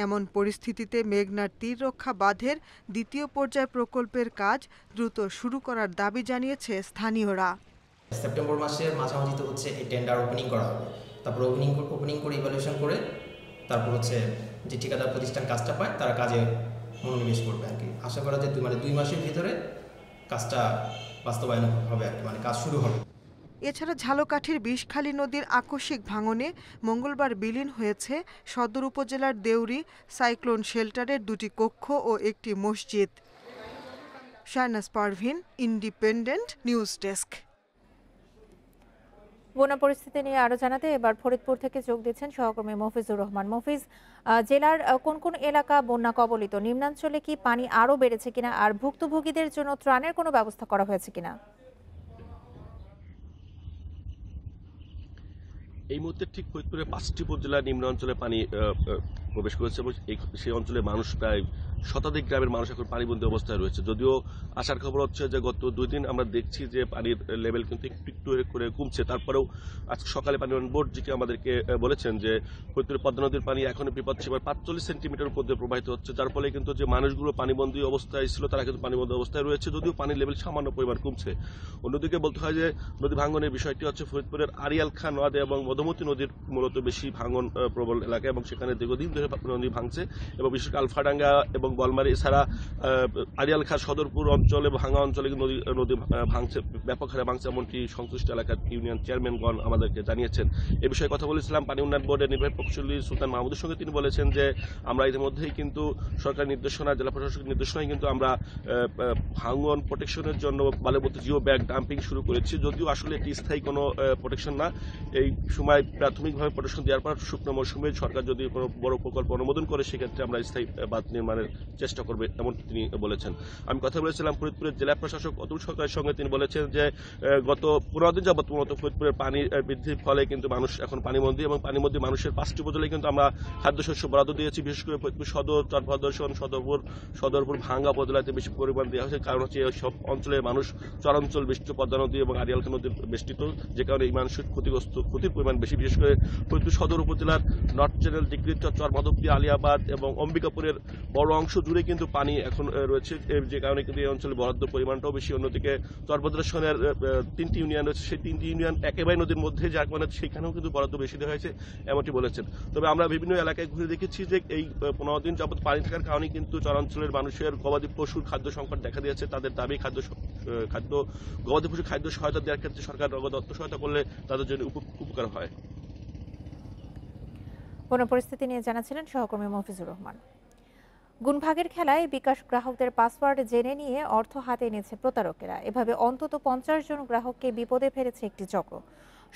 এমন পরিস্থিতিতে মেঘনার তীর রক্ষা বাঁধের 2য় পর্যায় প্রকল্পের কাজ দ্রুত শুরু করার দাবি জানিয়েছে স্থানীয়রা।
সেপ্টেম্বর মাসের মাঝামাঝিতে হচ্ছে এই টেন্ডার ওপেনিং করা হবে। তারপর ওপেনিং করে ইভ্যালুয়েশন করে তারপর হচ্ছে যে ঠিকাদার প্রতিষ্ঠান কাজটা পায় তারা কাজে মনোনিবেশ করবে আর কি। আশা করা যায় 2 মাসের ভিতরে কাজটা বাস্তবায়ন হবে আর কি, মানে কাজ শুরু হবে।
এছাড়া ঝালকাঠির বিষখালী নদীর আকস্মিক ভাঙনে মঙ্গলবার বিলীন হয়েছে সদর উপজেলার দেউরি সাইক্লোন শেল্টারের 2টি কক্ষ ও একটি মসজিদ। Shahnaz Parvin, Independent News desk.
বন্যা পরিস্থিতি নিয়ে আরো জানাতে এবার ফরিদপুর থেকে যোগ দিচ্ছেন সহকর্মী মফিজুর রহমান। মফিজ, জেলার কোন কোন এলাকা বন্যা কবলিত? নিম্নাঞ্চলে কি পানি আরো বেড়েছে কিনা, আর ভুক্তভোগীদের জন্য ত্রাণের কোনো ব্যবস্থা করা হয়েছে কিনা?
এই মুহূর্তে ঠিক ফরিদপুরের 5টি উপজেলার নিম্নাঞ্চলে পানি প্রবেশ করেছে এবং সেই অঞ্চলে মানুষ প্রায় শতাধিক গ্রামের মানুষ এখন পানিবন্দী অবস্থায় রয়েছে। যদিও আসার খবর হচ্ছে যে গত 2 দিন আমরা দেখছি যে পানির লেভেল কিন্তু একটু করে কমছে। তারপরেও আজকে সকালে পানি উন্নয়ন বোর্ড যেটি আমাদেরকে বলেছেন যে ফরিদপুরের পদ্মা নদীর পানি এখনো বিপদসীমার 45 সেন্টিমিটার উপর দিয়ে প্রবাহিত হচ্ছে, যার ফলে কিন্তু যে মানুষগুলো পানিবন্দী অবস্থায় ছিল তারা কিন্তু পানিবন্দী অবস্থায় রয়েছে, যদিও পানির লেভেল সামান্য পরিমাণ কমছে। অন্যদিকে বলতে হয় যে নদী ভাঙনের বিষয়টি হচ্ছে ফরিদপুরের আড়িয়াল খাঁ নদ এবং মধুমতি নদীর মূলত বেশি ভাঙন প্রবল এলাকা এবং সেখানে দীর্ঘদিন ধরে নদী ভাঙছে এবং বিশেষ করে আলফাডাঙ্গা এবং বলমারি এছাড়া আড়িয়াল খাঁ সদরপুর অঞ্চলে ভাঙা অঞ্চলে নদী ভাঙছে, ব্যাপক হারে ভাঙছে, এমনকি সংশ্লিষ্ট এলাকার ইউনিয়ন চেয়ারম্যানগণ আমাদেরকে জানিয়েছেন। এ বিষয়ে কথা বলেছিলাম পানি উন্নয়ন বোর্ডের নির্বাহী প্রকৌশলী সুলতান মাহমুদের সঙ্গে। তিনি বলেছেন যে আমরা ইতিমধ্যেই কিন্তু সরকারি নির্দেশনা, জেলা প্রশাসকের নির্দেশনায় কিন্তু আমরা ভাঙন প্রোটেকশনের জন্য বালুভর্তি জিও ব্যাগ ডাম্পিং শুরু করেছি, যদিও আসলে এটি স্থায়ী কোনো প্রোটেকশন না। এই সময় প্রাথমিকভাবে প্রোটেকশন দেওয়ার পর শুকনো মৌসুমে সরকার যদি কোনো বড় প্রকল্প অনুমোদন করে সেক্ষেত্রে আমরা স্থায়ী বাঁধ নির্মাণের চেষ্টা করবে, এমন তিনি বলেছেন। আমি কথা বলেছিলাম ফরিদপুরের জেলা প্রশাসক অতুল সরকারের সঙ্গে। তিনি বলেছেন যে গত 15 দিন যাবত মূলত ফরিদপুরের পানি বৃদ্ধির ফলে কিন্তু মানুষ এখন পানিবন্দী এবং পানিবন্দী মানুষের 5টি উপজেলায় কিন্তু আমরা খাদ্যশস্য বরাদ্দ দিয়েছি। বিশেষ করে ফরিদপুর সদর, চরফদর্শন, সদরপুর, ভাঙ্গা উপজেলাতে বেশি পরিমাণ দেওয়া হয়েছে। কারণ হচ্ছে এইসব অঞ্চলের মানুষ চরাঞ্চল বেষ্টিত, পদ্মা নদী এবং আড়িয়াল খাঁ নদীর বেষ্টিত, যে কারণে এই মানুষের ক্ষতির পরিমাণ বেশি। বিশেষ করে ফরিদপুর সদর উপজেলার নর্থ চ্যানেল, ডিগ্রিচর, মাধবদী, আলিয়াবাদ এবং অম্বিকাপুরের বড় অংশ জুড়ে কিন্তু পানি এখন রয়েছে, যে কারণে কিন্তু এই অঞ্চলে বরাদ্দ পরিমাণটাও বেশি। অন্যদিকে চরভদ্রেশ্বরের 3টি ইউনিয়ন রয়েছে, সেই 3টি ইউনিয়ন একেবারে নদীর মধ্যে, যার কারণে সেখানেও কিন্তু বরাদ্দ বেশি দেওয়া হয়েছে, এমনটি বলেছেন। তবে আমরা বিভিন্ন এলাকায় ঘুরে দেখেছি যে এই 15 দিন যাবত পানি থাকার কারণে কিন্তু চরাঞ্চলের মানুষের গবাদি পশুর খাদ্য সংকট দেখা দিয়েছে। তাদের দাবি গবাদি পশুর খাদ্য সহায়তা দেওয়ার ক্ষেত্রে সরকার নগদ অর্থ সহায়তা করলে তাদের জন্য উপকার হয়।
বন্যা পরিস্থিতি নিয়ে জানাচ্ছিলেন সহকর্মী মফিজুর রহমান। গুণভাগের খেলায় বিকাশ গ্রাহকদের পাসওয়ার্ড জেনে নিয়ে অর্থ হাতে নিয়েছে প্রতারকেরা। এভাবে অন্তত 50 জন গ্রাহককে বিপদে ফেলেছে একটি চক্র।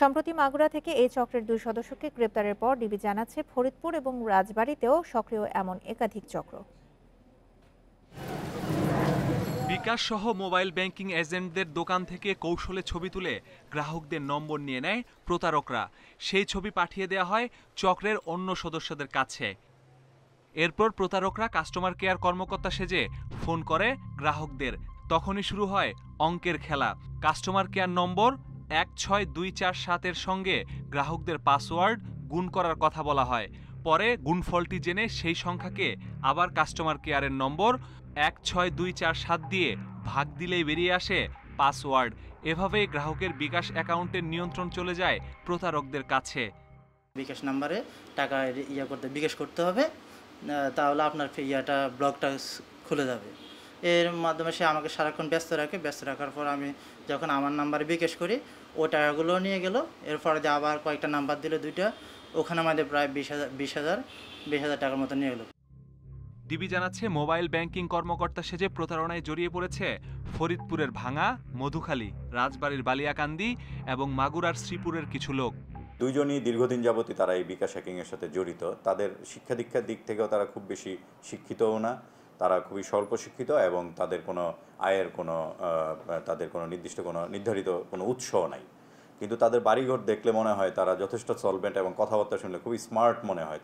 সম্প্রতি মাগুরা থেকে এই চক্রের 2 সদস্যকে গ্রেপ্তারের পর ডিবি জানাচ্ছে ফরিদপুর এবং রাজবাড়ীতেও সক্রিয় এমন একাধিক চক্র।
বিকাশ সহ মোবাইল ব্যাংকিং এজেন্টদের দোকান থেকে কৌশলে ছবি তুলে গ্রাহকদের নম্বর নিয়ে নেয় প্রতারকরা। সেই ছবি পাঠিয়ে দেওয়া হয় চক্রের অন্য সদস্যদের কাছে। এরপর প্রতারকরা কাস্টমার কেয়ার কর্মকর্তা সেজে ফোন করে গ্রাহকদের। তখনই শুরু হয় অঙ্কের খেলা। কাস্টমার কেয়ার নম্বর 16247 সঙ্গে গ্রাহকদের পাসওয়ার্ড গুণ করার কথা বলা হয়। পরে গুণফলটি জেনে সেই সংখ্যাকে আবার কাস্টমার কেয়ারের নম্বর 16247 দিয়ে ভাগ দিলেই বেরিয়ে আসে পাসওয়ার্ড। এভাবেই গ্রাহকের বিকাশ অ্যাকাউন্টের নিয়ন্ত্রণ চলে যায় প্রতারকদের কাছে।
বিকাশ নাম্বারে টাকা বিকাশ করতে হবে, তাহলে আপনার ব্লকটা খুলে যাবে। এর মাধ্যমে সে আমাকে সারাক্ষণ ব্যস্ত রাখার পর আমি যখন আমার নাম্বারে বিকাশ করি ও টাকাগুলো নিয়ে গেল। এরপরে যে আবার কয়েকটা নাম্বার দিলে 2টা, ওখানে আমাদের প্রায় 20,000 টাকার মতো নিয়ে গেল।
ডিবি জানাচ্ছে মোবাইল ব্যাংকিং কর্মকর্তা সেজে প্রতারণায় জড়িয়ে পড়েছে ফরিদপুরের ভাঙা, মধুখালী, রাজবাড়ীর বালিয়াকান্দি এবং মাগুরার শ্রীপুরের কিছু লোক।
2 জনই দীর্ঘদিন যাবতই তারা এই বিকাশ হ্যাকিংয়ের সাথে জড়িত। তাদের শিক্ষা দীক্ষার দিক থেকেও তারা খুব বেশি শিক্ষিতও না। তারা খুবই স্বল্প শিক্ষিত এবং তাদের কোনো আয়ের তাদের কোনো নির্ধারিত কোনো উৎসও নাই, কিন্তু তাদের বাড়িঘর দেখলে মনে হয় তারা যথেষ্ট সলভেন্ট এবং কথাবার্তা শুনলে খুবই স্মার্ট মনে হয়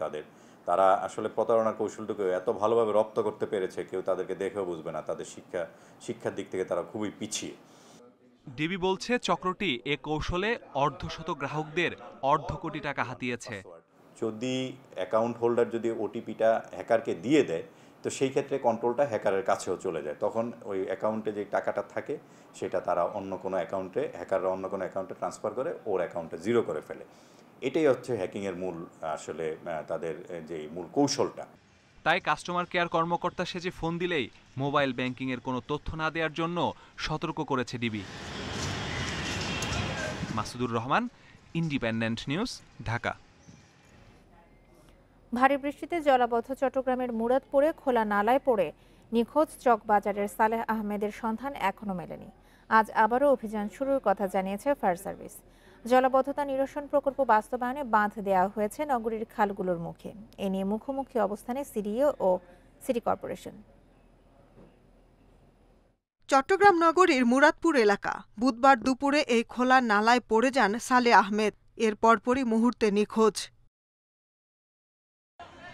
তারা আসলে প্রতারণার কৌশলটাকে এত ভালোভাবে রপ্ত করতে পেরেছে, কেউ তাদেরকে দেখেও বুঝবে না তাদের শিক্ষার দিক থেকে তারা খুবই পিছিয়ে।
ডিবি বলছে চক্রটি এ কৌশলে অর্ধশত গ্রাহকদের অর্ধ কোটি টাকা হাতিয়েছে।
যদি অ্যাকাউন্ট হোল্ডার যদি ওটিপিটা হ্যাকারকে দিয়ে দেয়, তো সেই ক্ষেত্রে কন্ট্রোলটা হ্যাকারের কাছেও চলে যায়, তখন ওই অ্যাকাউন্টে যে টাকাটা থাকে সেটা তারা হ্যাকাররা অন্য কোনো অ্যাকাউন্টে ট্রান্সফার করে ওর অ্যাকাউন্টে জিরো করে ফেলে। এটাই হচ্ছে হ্যাকিংয়ের মূল আসলে তাদের যে মূল কৌশলটা।
তাই কাস্টমার কেয়ার কর্মকর্তা সেজে ফোন দিলেই মোবাইল ব্যাংকিংয়ের কোনো তথ্য না দেওয়ার জন্য সতর্ক করেছে DB. Masudur Rahman, independent News, Dhaka.
ভারী বৃষ্টিতে জলাবদ্ধ চট্টগ্রামের মুরাদপুরে খোলা নালায় পড়ে নিখোঁজ চকবাজারের সালেহ আহমেদের সন্ধান এখনো মেলেনি। আজ আবারও অভিযান শুরুর কথা জানিয়েছে ফায়ার সার্ভিস। জলাবদ্ধতা নিরসন প্রকল্প বাস্তবায়নে বাঁধ দেওয়া হয়েছে নগরীর খালগুলোর মুখে। এ নিয়ে মুখোমুখি অবস্থানে সিডিও ও সিটি কর্পোরেশন।
চট্টগ্রাম নগরীর মুরাদপুর এলাকা। বুধবার দুপুরে এই খোলা নালায় পড়ে যান সালেহ আহমেদ। এর পরপরই মুহূর্তে নিখোঁজ।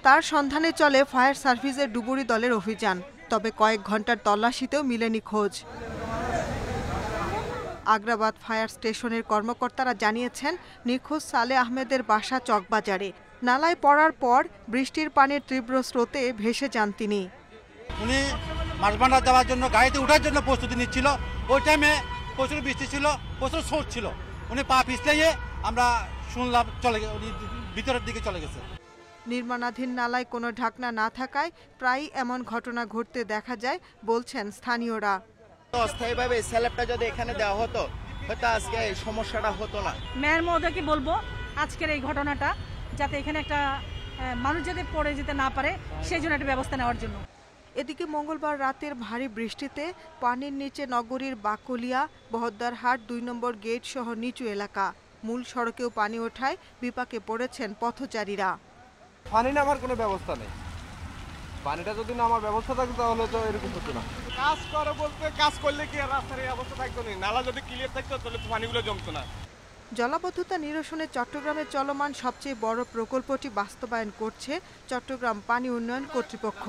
তার সন্ধানে চলে ফায়ার সার্ভিসের ডুবুরি দলের অভিযান, তবে কয়েক ঘন্টার তল্লাশিতেও মিলেনি খোঁজ। আগ্রাবাদ ফায়ার স্টেশনের কর্মকর্তারা জানিয়েছেন, নিখোঁজ সালেহ আহমেদের বাসা চকবাজারে। নালায় পড়ার পর বৃষ্টির পানির তীব্র স্রোতে ভেসে যান তিনি।
উনি মাছবান্ডা যাওয়ার জন্য গাড়িতে ওঠার জন্য প্রস্তুতি নিচ্ছিল। ওই টাইমে প্রচুর বৃষ্টি ছিল, প্রচুর স্রোত ছিল। উনি পা পিছলিয়ে আমরা শুনলাম উনি ভিতরের দিকে চলে গেছে।
নির্মাণাধীন নালায় কোনো ঢাকনা না থাকায় প্রায়ই এমন ঘটনা ঘটতে দেখা যায় বলছেন স্থানীয়রা।
অস্থায়ীভাবে স্ল্যাবটা যদি এখানে দেওয়া হতো হয়তো আজকে এই সমস্যাটা হতো না।
মেয়র মহোদয়কে বলবো আজকের এই ঘটনাটা যাতে এখানে একটা মানুষ যাতে পড়ে যেতে না পারে সেই জন্য একটা ব্যবস্থা নেওয়ার জন্য।
এদিকে মঙ্গলবার রাতের ভারী বৃষ্টিতে পানির নিচে নগরীর বাকলিয়া, বহদ্দারহাট ২ নম্বর গেট সহ নিচু এলাকা। মূল সড়কেও পানি ওঠায় বিপাকে পড়েছেন পথচারীরা।
পানি নামার কোনো ব্যবস্থা নেই। পানিটা যদি নামার ব্যবস্থা থাকতো তাহলে তো এরকম হতো না। কাজ করে বলতে কাজ করলে কি রাস্তার এই অবস্থা থাকতো না? নালা যদি ক্লিয়ার থাকতো তাহলে পানিগুলো জমতো না।
জলাবদ্ধতা নিরসনে চট্টগ্রামে চলমান সবচেয়ে বড় প্রকল্পটি বাস্তবায়ন করছে চট্টগ্রাম পানি উন্নয়ন কর্তৃপক্ষ।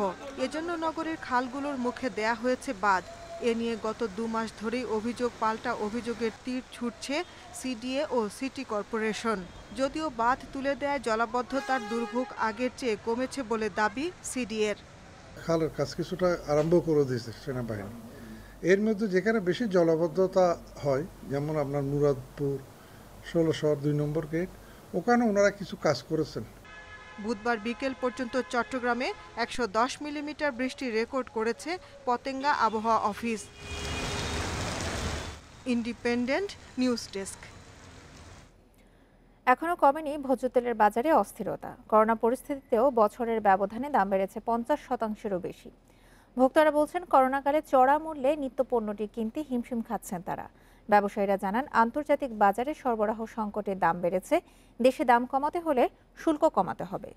এজন্য নগরের খালগুলোর মুখে দেয়া হয়েছে বাঁধ। এ নিয়ে গত ২ মাস ধরেই অভিযোগ পাল্টা অভিযোগের তীর ছুটছে সিডিএ ও সিটি কর্পোরেশন। যদিও বাঁধ তুলে দেয় জলাবদ্ধতার দুর্ভোগ আগের চেয়ে কমেছে বলে দাবি সিডিএর।
খালের কাজ কিছুটা আরম্ভ করে দিয়েছে সেনাবাহিনী। এর মধ্যে যেখানে বেশি জলাবদ্ধতা হয়, যেমন আপনার মুরাদপুর ১৬ ২ নম্বর গেট, ওখানে ওনারা কিছু কাজ করেছেন।
বুধবার বিকেল পর্যন্ত চট্টগ্রামে ১১০ মিলিমিটার বৃষ্টি রেকর্ড করেছে পতেঙ্গা আবহাওয়া অফিস। Independent News desk.
এখনো কমেনি ভোজ্য তেলের বাজারে অস্থিরতা। করোনা পরিস্থিতিতেও বছরের ব্যবধানে দাম বেড়েছে ৫০%-এরও বেশি। ভোক্তারা বলছেন, করোনাকালে চড়া মূল্যে নিত্য পণ্যটি কিনতে হিমশিম খাচ্ছেন তারা। ব্যবসায়ীরা জানান, আন্তর্জাতিক বাজারে সরবরাহ সংকটে দাম বেড়েছে। দেশে দাম কমাতে হলে শুল্ক কমাতে হবে।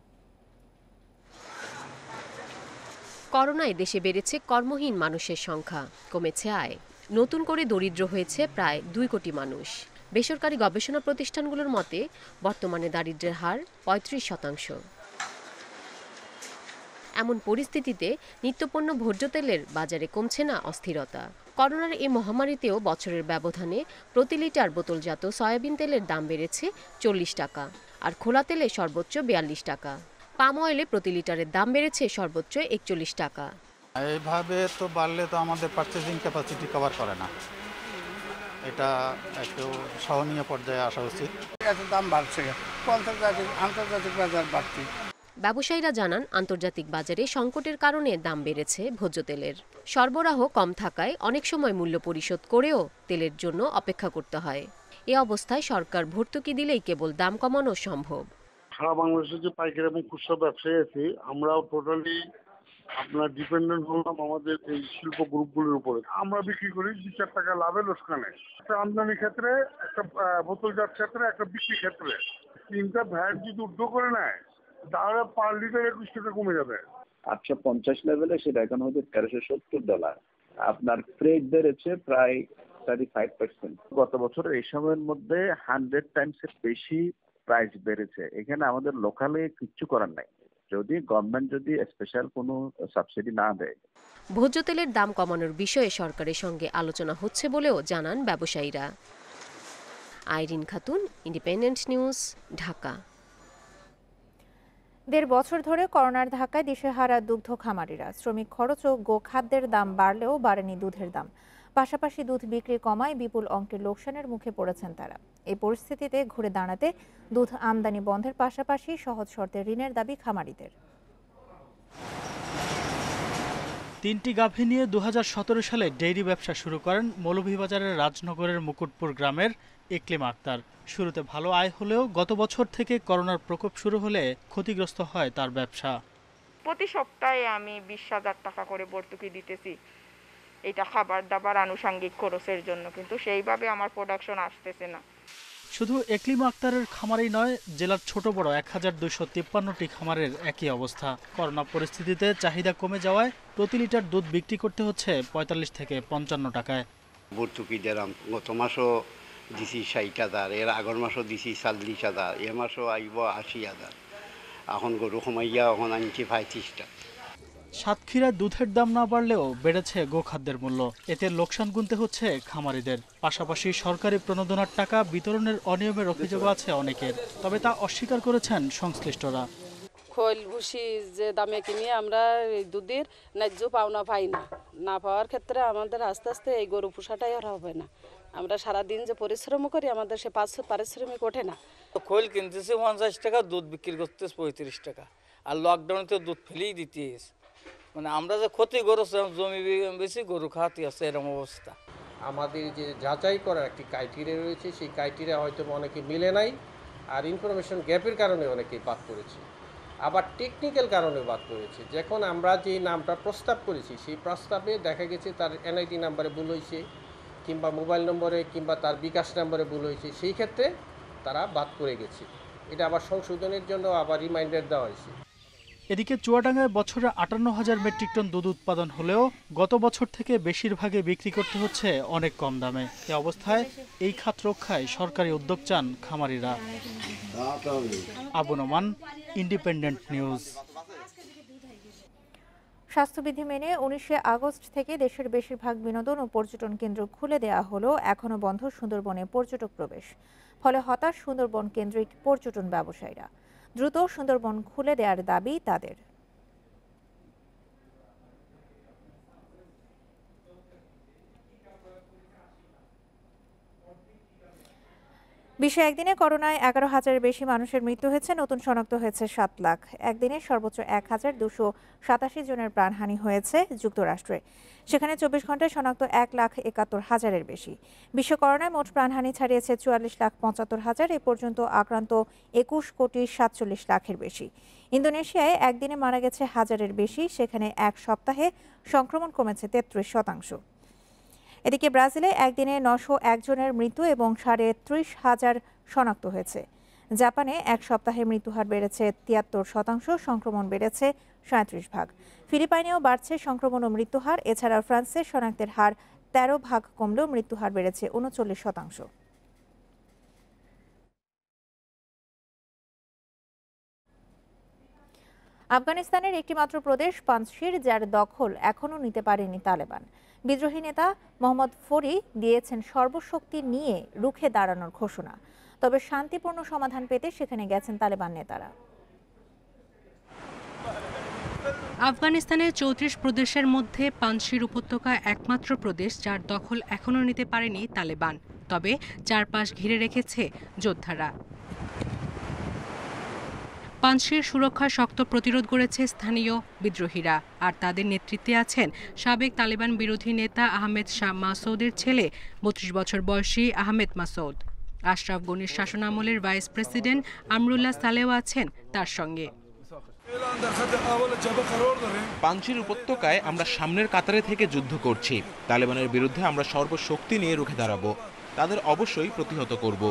করোনায় দেশে বেড়েছে কর্মহীন মানুষের সংখ্যা, কমেছে আয়। নতুন করে দরিদ্র হয়েছে প্রায় ২ কোটি মানুষ। বেসরকারি গবেষণা প্রতিষ্ঠানগুলোর মতে বর্তমানে দারিদ্র্যের হার ৩৫%। এমন পরিস্থিতিতে নিত্যপণ্য ভোজ্য তেলের বাজারে কমছে না অস্থিরতা। করোনার এই মহামারীতেও বছরের ব্যবধানে প্রতি লিটার বোতলজাত সয়াবিন তেলের দাম বেড়েছে ৪০ টাকা, আর খোলা তেলে সর্বোচ্চ ৪২ টাকা। পাম অয়েলে প্রতি লিটারের দাম বেড়েছে সর্বোচ্চ ৪১ টাকা।
এইভাবে তো বাড়লে তো আমাদের পারচেজিং ক্যাপাসিটি কভার করে না। এটা একটু সহনীয় পর্যায়ে আসা উচিত।
দাম বাড়ছে, আন্তর্জাতিক বাজার বাড়তি।
ব্যবসায়ীরা জানান, আন্তর্জাতিক বাজারে সংকটের কারণে দাম বেড়েছে ভোজ্য তেলের। সরবরাহ কম থাকায় অনেক সময় মূল্য পরিশোধ করেও তেলের জন্য অপেক্ষা করতে হয়। এ অবস্থায় সরকার ভর্তুকি দিলেই কেবল দাম কমানো সম্ভব।
সারা বাংলাদেশে যে পাইকারি এবং খুচরা ব্যবসায়ী আছে, আমরাও টোটালি আপনার ডিপেন্ডেন্ট হলাম আমাদের এই শিল্প গ্রুপগুলোর উপরে। আমরা বিক্রি করি ২-৪ টাকা লাভে লোকসানে। একটা আমদানি ক্ষেত্রে, একটা বোতলজাত ক্ষেত্রে, একটা বিক্রি ক্ষেত্রে 3টা ভ্যাট যদি ঊর্ধ্ব করে নেয় তাহলে পার লিটার ২১ টাকা কমে যাবে।
850 লেভেলে, সেটা এখন হচ্ছে $1370। আপনার ফ্রেট বেড়েছে প্রায় 35%। গত বছরের এই সময়ের মধ্যে 100 টাইমসের বেশি প্রাইস বেড়েছে। এখানে আমাদের লোকালে কিচ্ছু করার নাই, যদি গভর্নমেন্ট যদি স্পেশাল কোনো সাবসিডি না দেয়।
ভোজ্য তেলের দাম কমানোর বিষয়ে সরকারের সঙ্গে আলোচনা হচ্ছে বলেও জানান ব্যবসায়ীরা। Irin Khatun, Independent News, Dhaka.
1.5 বছর ধরে করোনার ধাক্কায় দিশেহারা দুগ্ধ খামারিরা। শ্রমিক খরচ ও গোখাদ্যের দাম বাড়লেও বাড়েনি দুধের দাম। পাশাপাশি দুধ বিক্রি কমায় বিপুল অঙ্কের লোকসানের মুখে পড়েছেন তারা। এই পরিস্থিতিতে ঘুরে দাঁড়াতে দুধ আমদানি বন্ধের পাশাপাশি সহজ শর্তে ঋণের দাবি খামারিদের।
3টি গাভী নিয়ে 2017 সালে ডেইরি ব্যবসা শুরু করেন মৌলভীবাজারের রাজনগরের মুকুটপুর গ্রামের ইকলিম আক্তার। শুরুতে ভালো আয় হলেও গত বছর থেকে করোনার প্রকোপ শুরু হলে ক্ষতিগ্রস্ত হয় তার ব্যবসা।
প্রতি সপ্তাহে আমি 20,000 টাকা করে ভর্তুকি দিতেছি, এটা খাবার দাবার আনুষঙ্গিক খরচের জন্য, কিন্তু সেইভাবে আমার প্রোডাকশন আসতেছে না।
শুধু ইকলিম আক্তারের খামারেই নয়, জেলার ছোট বড় 1253টি খামারের একই অবস্থা। করোনা পরিস্থিতিতে চাহিদা কমে যাওয়ায় প্রতি লিটার দুধ বিক্রি করতে হচ্ছে 45 থেকে 55 টাকায়।
ভর্তুকি দিলাম, গত মাসও দিছি 60,000, এর আগের মাসও দিছি 40,000, এ মাসও আইব 80,000। এখন গরু কমাইয়া এখন আনছি 35টা।
সাতক্ষীরায় দুধের দাম না বাড়লেও বেড়েছে গোখাদ্যের মূল্য। এতে লোকসান গুনতে হচ্ছে খামারিদের। পাশাপাশি সরকারি প্রণোদনার টাকা বিতরণের অনিয়মের অভিযোগ আছে অনেকের, তবে তা অস্বীকার করেছেন সংশ্লিষ্টরা।
খৈল ভুসি যে দামে কিনে আমরা দুধের ন্যায্য পাওনা পাই না পাওয়ার ক্ষেত্রে আমাদের আস্তে আস্তে এই গরু পোষাটাই আর হবে না। আমরা সারাদিন যে পরিশ্রম করি আমাদের সে পারিশ্রমিক ওঠে না।
খৈল কিনতেছে 50 টাকা, দুধ বিক্রি করতেছে 35 টাকা, আর লকডাউনে তো দুধ ফেলেই দিতে, মানে আমরা যে ক্ষতি করেছি, জমি বেশি গরু খাওয়াতে আছে, এরকম অবস্থা।
আমাদের যে যাচাই করার একটি ক্রাইটেরিয়া রয়েছে, সেই ক্রাইটেরিয়া হয়তো অনেকে মিলে নাই, আর ইনফরমেশন গ্যাপের কারণে অনেকেই বাদ করেছে, আবার টেকনিক্যাল কারণে বাদ করেছে। যখন আমরা যে নামটা প্রস্তাব করেছি, সেই প্রস্তাবে দেখা গেছে তার এনআইডি নাম্বারে ভুল হয়েছে, কিংবা মোবাইল নম্বরে কিংবা তার বিকাশ নম্বরে ভুল হয়েছে, সেই ক্ষেত্রে তারা বাদ করে গেছে। এটা আবার সংশোধনের জন্য আবার রিমাইন্ডার দেওয়া হয়েছে।
এদিকে চুয়াডাঙ্গায় বছরে 58,000 মেট্রিক টন দুধ উৎপাদন হলেও গত বছর থেকে বেশিরভাগে বিক্রি করতে হচ্ছে অনেক কম দামে। এ অবস্থায় এই খাত রক্ষায় সরকারি উদ্যোগ চান খামারিরা। Abu Noman, independent news.
স্বাস্থ্যবিধি মেনে 19 আগস্ট থেকে দেশের বেশিরভাগ বিনোদন ও পর্যটন কেন্দ্র খুলে দেওয়া হলেও এখনও বন্ধ সুন্দরবনে পর্যটক প্রবেশ। ফলে হতাশ সুন্দরবন কেন্দ্রিক পর্যটন ব্যবসায়ীরা। দ্রুত সুন্দরবন খুলে দেওয়ার দাবি তাদের। বিশ্বে একদিনে করোনায় 11,000-এর বেশি মানুষের মৃত্যু হয়েছে, নতুন শনাক্ত হয়েছে 7 লাখ। একদিনে সর্বোচ্চ 1,287 জনের প্রাণহানি হয়েছে যুক্তরাষ্ট্রে, সেখানে 24 ঘন্টায় শনাক্ত 1,71,000-এর বেশি। বিশ্ব করোনায় মোট প্রাণহানি ছাড়িয়েছে 44,75,000। এ পর্যন্ত আক্রান্ত 21,47,00,000-এর বেশি। ইন্দোনেশিয়ায় একদিনে মারা গেছে 1,000-এর বেশি, সেখানে এক সপ্তাহে সংক্রমণ কমেছে 33%। এদিকে ব্রাজিলে একদিনে 901 জনের মৃত্যু এবং 30,500 শনাক্ত হয়েছে। জাপানে এক সপ্তাহে মৃত্যুহার বেড়েছে 73%, সংক্রমণ বেড়েছে 37%। ফিলিপাইনেও বাড়ছে সংক্রমণ ও মৃত্যুহার। এছাড়া ফ্রান্সে শনাক্তের হার 13% কমলেও মৃত্যুহার বেড়েছে 39%। আফগানিস্তানের একটিমাত্র প্রদেশ পাঞ্জশির, যার দখল এখনও নিতে পারেনি তালেবান। বিদ্রোহী নেতা মোহাম্মদ ফরি দিয়েছেন সর্বশক্তি নিয়ে রুখে দাঁড়ানোর ঘোষণা, তবে শান্তিপূর্ণ সমাধান পেতে সেখানে গেছেন তালেবান নেতারা।
আফগানিস্তানের 34 প্রদেশের মধ্যে পাঞ্জশির উপত্যকা একমাত্র প্রদেশ যার দখল এখনও নিতে পারেনি তালেবান, তবে চারপাশ ঘিরে রেখেছে যোদ্ধারা। পাঞ্জশির সুরক্ষার শক্ত প্রতিরোধ গড়েছে স্থানীয় বিদ্রোহীরা, আর তাদের নেতৃত্বে আছেন সাবেক তালেবান বিরোধী নেতা আহমেদ শাহ মাসউদের ছেলে 32 বছর বয়সী আহমেদ মাসউদ। আশরাফ গনির শাসনামলের ভাইস প্রেসিডেন্ট আমরুল্লাহ সালেও আছেন তার সঙ্গে।
পাঞ্জশির উপত্যকায় আমরা সামনের কাতারে থেকে যুদ্ধ করছি। তালেবানের বিরুদ্ধে আমরা সর্বশক্তি নিয়ে রুখে দাঁড়াবো, তাদের অবশ্যই প্রতিহত করব।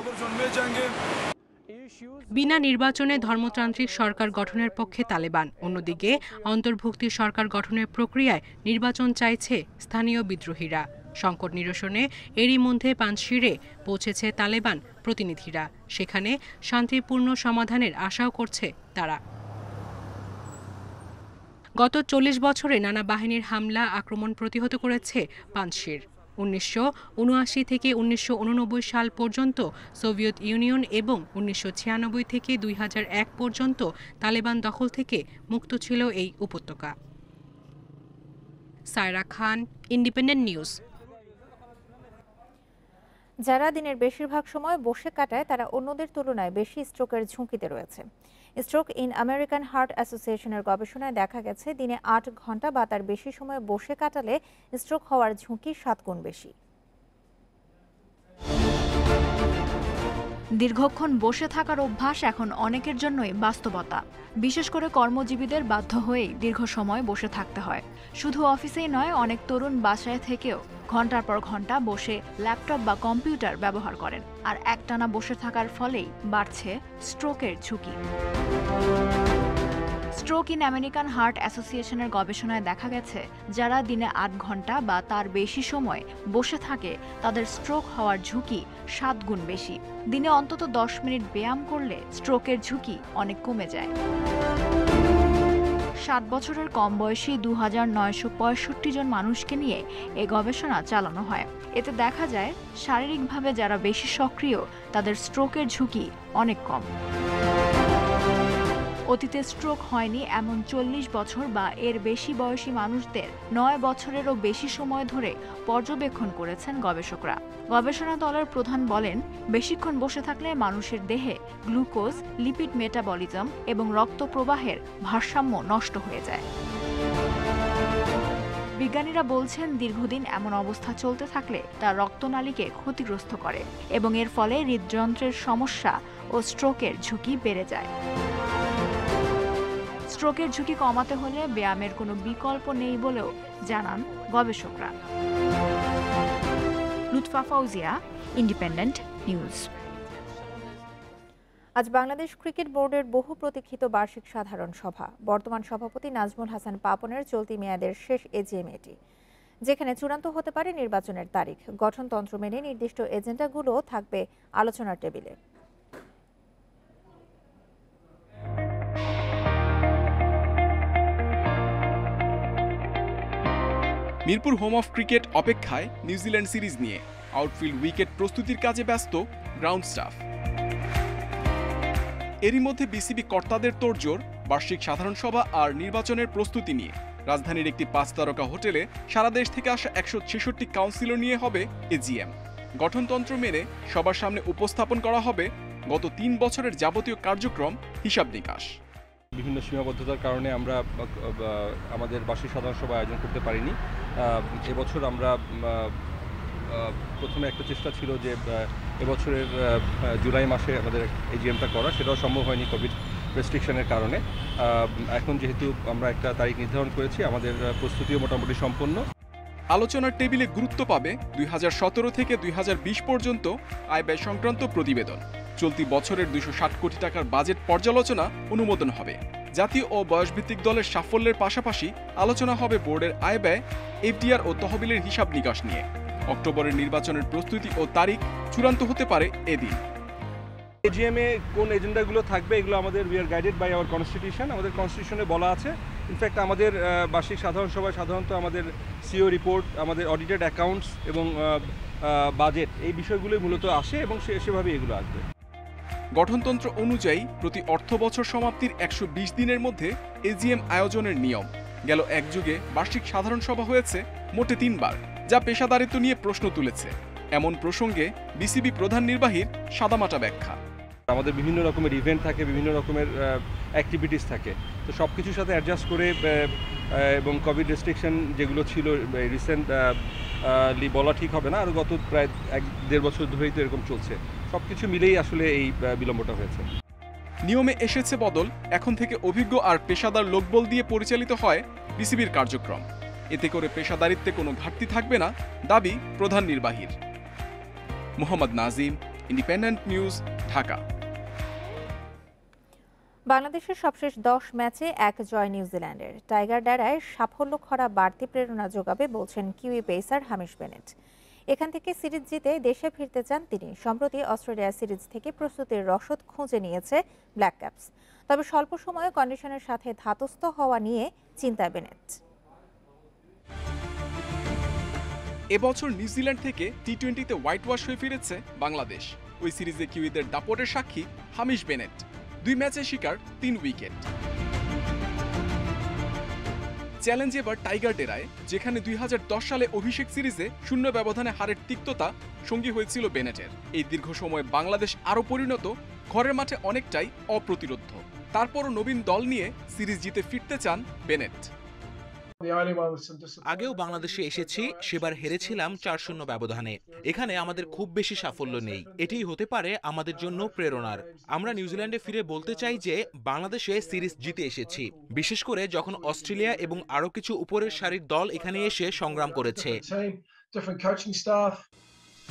বিনা নির্বাচনে ধর্মতান্ত্রিক সরকার গঠনের পক্ষে তালেবান, অন্যদিকে অন্তর্ভুক্তি সরকার গঠনের প্রক্রিয়ায় নির্বাচন চাইছে স্থানীয় বিদ্রোহীরা। সংকট নিরসনে এরই মধ্যে পাঞ্জশিরে পৌঁছেছে তালেবান প্রতিনিধিরা, সেখানে শান্তিপূর্ণ সমাধানের আশাও করছে তারা। গত 40 বছরে নানা বাহিনীর হামলা আক্রমণ প্রতিহত করেছে পাঞ্জশির। 1979 থেকে 1989 সাল পর্যন্ত সোভিয়েত ইউনিয়ন এবং 1996 থেকে 2001 পর্যন্ত তালেবান দখল থেকে মুক্ত ছিল এই উপত্যকা। সায়রা খান, ইন্ডিপেন্ডেন্ট নিউজ।
যারা দিনের বেশিরভাগ সময় বসে কাটায় তারা অন্যদের তুলনায় বেশি স্ট্রোকের ঝুঁকিতে রয়েছে। স্ট্রোক ইন আমেরিকান হার্ট অ্যাসোসিয়েশনের গবেষণায় দেখা গেছে দিনে 8 ঘন্টা বা তার বেশি সময় বসে কাটালে স্ট্রোক হওয়ার ঝুঁকি 7 গুণ বেশি।
দীর্ঘক্ষণ বসে থাকার অভ্যাস এখন অনেকের জন্যই বাস্তবতা। বিশেষ করে কর্মজীবীদের বাধ্য হয়েই দীর্ঘ সময় বসে থাকতে হয়। শুধু অফিসেই নয়, অনেক তরুণ বাসায় থেকেও ঘন্টার পর ঘন্টা বসে ল্যাপটপ বা কম্পিউটার ব্যবহার করেন। আর একটানা বসে থাকার ফলেই বাড়ছে স্ট্রোকের ঝুঁকি। স্ট্রোক ইন আমেরিকান হার্ট অ্যাসোসিয়েশনের গবেষণায় দেখা গেছে যারা দিনে 8 ঘন্টা বা তার বেশি সময় বসে থাকে তাদের স্ট্রোক হওয়ার ঝুঁকি 7 গুণ বেশি। দিনে অন্তত 10 মিনিট ব্যায়াম করলে স্ট্রোকের ঝুঁকি অনেক কমে যায়। 7 বছরের কম বয়সী 2965 জন মানুষকে নিয়ে এই গবেষণা চালানো হয়। এতে দেখা যায় শারীরিকভাবে যারা বেশি সক্রিয় তাদের স্ট্রোকের ঝুঁকি অনেক কম। অতীতে স্ট্রোক হয়নি এমন 40 বছর বা এর বেশি বয়সী মানুষদের 9 বছরেরও বেশি সময় ধরে পর্যবেক্ষণ করেছেন গবেষকরা। গবেষণা দলের প্রধান বলেন, বেশিক্ষণ বসে থাকলে মানুষের দেহে গ্লুকোজ, লিপিড মেটাবলিজম এবং রক্ত প্রবাহের ভারসাম্য নষ্ট হয়ে যায়। বিজ্ঞানীরা বলছেন দীর্ঘদিন এমন অবস্থা চলতে থাকলে তা রক্তনালীকে ক্ষতিগ্রস্ত করে এবং এর ফলে হৃদযন্ত্রের সমস্যা ও স্ট্রোকের ঝুঁকি বেড়ে যায়। স্ট্রোকের ঝুঁকি কমাতে হলে ব্যায়ামের কোনো বিকল্প নেই বলেও জানান গবেষকরা। Lutfa Fauzia, independent news.
আজ বাংলাদেশ ক্রিকেট বোর্ডের বহু প্রতীক্ষিত বার্ষিক সাধারণ সভা। বর্তমান সভাপতি নাজমুল হাসান পাপনের চলতি মেয়াদের শেষ এজিএম এটি, যেখানে চূড়ান্ত হতে পারে নির্বাচনের তারিখ। গঠনতন্ত্র মেনে নির্দিষ্ট এজেন্ডাগুলো থাকবে আলোচনার টেবিলে।
মিরপুর হোম অফ ক্রিকেট অপেক্ষায় নিউজিল্যান্ড সিরিজ নিয়ে। আউটফিল্ড উইকেট প্রস্তুতির কাজে ব্যস্ত গ্রাউন্ড স্টাফ। এরই মধ্যে বিসিবি কর্তাদের তোড়জোড় বার্ষিক সাধারণ সভা আর নির্বাচনের প্রস্তুতি নিয়ে। রাজধানীর একটি 5 তারকা হোটেলে সারা দেশ থেকে আসা 166 কাউন্সিলর নিয়ে হবে এজিএম। গঠনতন্ত্র মেনে সবার সামনে উপস্থাপন করা হবে গত 3 বছরের যাবতীয় কার্যক্রম, হিসাব নিকাশ।
বিভিন্ন সীমাবদ্ধতার কারণে আমরা আমাদের বার্ষিক সাধারণ সভা আয়োজন করতে পারিনি। এবছর আমরা প্রথমে একটা চেষ্টা ছিল যে এবছরের জুলাই মাসে আমাদের এজিএমটা করা, সেটাও সম্ভব হয়নি কোভিড রেস্ট্রিকশনের কারণে। এখন যেহেতু আমরা একটা তারিখ নির্ধারণ করেছি, আমাদের প্রস্তুতিও মোটামুটি সম্পন্ন।
আলোচনার টেবিলে গুরুত্ব পাবে 2017 থেকে 2020 পর্যন্ত আয় ব্যয় সংক্রান্ত প্রতিবেদন। চলতি বছরের 260 কোটি টাকার বাজেট পর্যালোচনা অনুমোদন হবে। জাতীয় ও বয়সভিত্তিক দলের সাফল্যের পাশাপাশি আলোচনা হবে বোর্ডের আয় ব্যয়, এফডিআর ও তহবিলের হিসাব নিকাশ নিয়ে। অক্টোবরের নির্বাচনের প্রস্তুতি ও তারিখ চূড়ান্ত হতে পারে এদিন।
এজিএমে কোন এজেন্ডাগুলো থাকবে এগুলো আমাদের we are guided by our constitution. আমাদের কনস্টিটিউশনে বলা আছে। ইনফ্যাক্ট আমাদের বার্ষিক সাধারণ সভায় সাধারণত আমাদের সিও রিপোর্ট, আমাদের অডিটেড অ্যাকাউন্টস এবং বাজেট, এই বিষয়গুলোই মূলত আসে এবং সেভাবেই এগুলো আসবে।
গঠনতন্ত্র অনুযায়ী প্রতি অর্থ বছর সমাপ্তির 120 দিনের মধ্যে এজিএম আয়োজনের নিয়ম। গেল এক যুগে বার্ষিক সাধারণ সভা হয়েছে মোটে 3 বার, যা পেশাদারিত্ব নিয়ে প্রশ্ন তুলেছে। এমন প্রসঙ্গে বিসিবি প্রধান নির্বাহীর সাদামাটা ব্যাখ্যা।
আমাদের বিভিন্ন রকমের ইভেন্ট থাকে, বিভিন্ন রকমের অ্যাক্টিভিটিস থাকে, তো সব কিছুর সাথে অ্যাডজাস্ট করে এবং কোভিড রেস্ট্রিকশন যেগুলো ছিল রিসেন্টলি বলা ঠিক হবে না, আর গত প্রায় 1-1.5 বছর ধরেই তো এরকম চলছে। সব কিছু মিলেই আসলে এই বিলম্বটা হয়েছে।
নিয়মে এসেছে বদল। এখন থেকে অভিজ্ঞ আর পেশাদার লোকবল দিয়ে পরিচালিত হয় বিসিবির কার্যক্রম। এতে করে পেশাদারিত্বে কোনো ঘাটতি থাকবে না, দাবি প্রধান নির্বাহীর। Mohammad Nazim, Independent News, Dhaka.
বাংলাদেশের সবশেষ 10 ম্যাচে 1 জয় নিউজিল্যান্ডের। টাইগার ডেরায় সাফল্য খরা বাড়তি প্রেরণা যোগাবে বলছেন কিউই পেসার হামিশ বেনেট। এখান থেকে সিরিজ জিতে দেশে ফিরতে চান তিনি। সম্প্রতি অস্ট্রেলিয়া সিরিজ থেকে প্রস্তুতির রসদ খুঁজে নিয়েছে ব্ল্যাক ক্যাপস। তবে স্বল্প সময়ে কন্ডিশনের সাথে ধাতস্থ হওয়া নিয়ে চিন্তায় বেনেট।
এবছর নিউজিল্যান্ড থেকে টি-20তে হোয়াইট ওয়াশ হয়ে ফিরেছে বাংলাদেশ। ওই সিরিজে কিউইদের দাপটের সাক্ষী হামিশ বেনেট। 2 ম্যাচে শিকার 3 উইকেট। চ্যালেঞ্জ এবার টাইগার ডেরায়, যেখানে 2010 সালে অভিষেক সিরিজে 0 ব্যবধানে হারের তিক্ততা সঙ্গী হয়েছিল বেনেটের। এই দীর্ঘ সময়ে বাংলাদেশ আরও পরিণত, ঘরের মাঠে অনেকটাই অপ্রতিরোধ্য। তারপরও নবীন দল নিয়ে সিরিজ জিতে ফিরতে চান বেনেট।
আগেও বাংলাদেশে এসেছি, সেবার হেরেছিলাম 4-0 ব্যবধানে। এখানে আমাদের খুব বেশি সাফল্য নেই, এটাই হতে পারে আমাদের জন্য প্রেরণার। আমরা নিউজিল্যান্ডে ফিরে বলতে চাই যে বাংলাদেশে সিরিজ জিতে এসেছি, বিশেষ করে যখন অস্ট্রেলিয়া এবং আরও কিছু উপরের সারির দল এখানে এসে সংগ্রাম করেছে।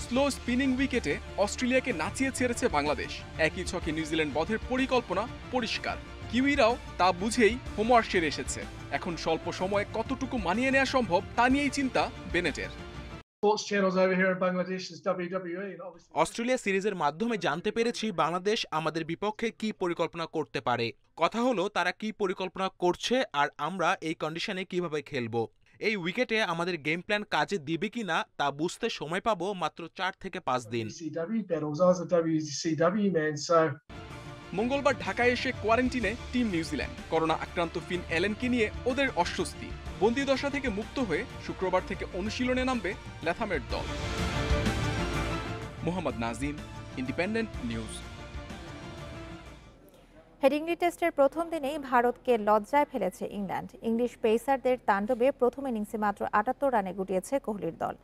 স্লো স্পিনিং উইকেটে অস্ট্রেলিয়াকে নাচিয়ে ছেড়েছে বাংলাদেশ। একই ছকে নিউজিল্যান্ড বধের পরিকল্পনা পরিষ্কার। কিউইরাও তা বুঝেই হোমওয়ার্ক সেরে এসেছে। এখন স্বল্প সময়ে কতটুকু মানিয়ে নেওয়া সম্ভব তা নিয়েই চিন্তা বেনেটের।
অস্ট্রেলিয়া সিরিজের মাধ্যমে জানতে পেরেছি বাংলাদেশ আমাদের বিপক্ষে কি পরিকল্পনা করতে পারে। কথা হলো তারা কি পরিকল্পনা করছে আর আমরা এই কন্ডিশনে কিভাবে খেলবো। এই উইকেটে আমাদের গেম প্ল্যান কাজে দিবে কিনা তা বুঝতে সময় পাবো মাত্র 4 থেকে 5 দিন।
মঙ্গলবার ঢাকায় এসে কোয়ারেন্টিনে টিম নিউজিল্যান্ড। করোনা আক্রান্ত ফিন অ্যালেনকে নিয়ে ওদের অস্বস্তি। বন্দিদশা থেকে মুক্ত হয়ে শুক্রবার থেকে অনুশীলনে নামবে ল্যাথামের দল। Mohammad Nazim, Independent news.
Headingley টেস্টের প্রথম দিনেই ভারতকে লজ্জায় ফেলেছে ইংল্যান্ড। ইংলিশ পেসারদের তাণ্ডবে প্রথম ইনিংসে মাত্র 78 রানে গুটিয়েছে কোহলির দল।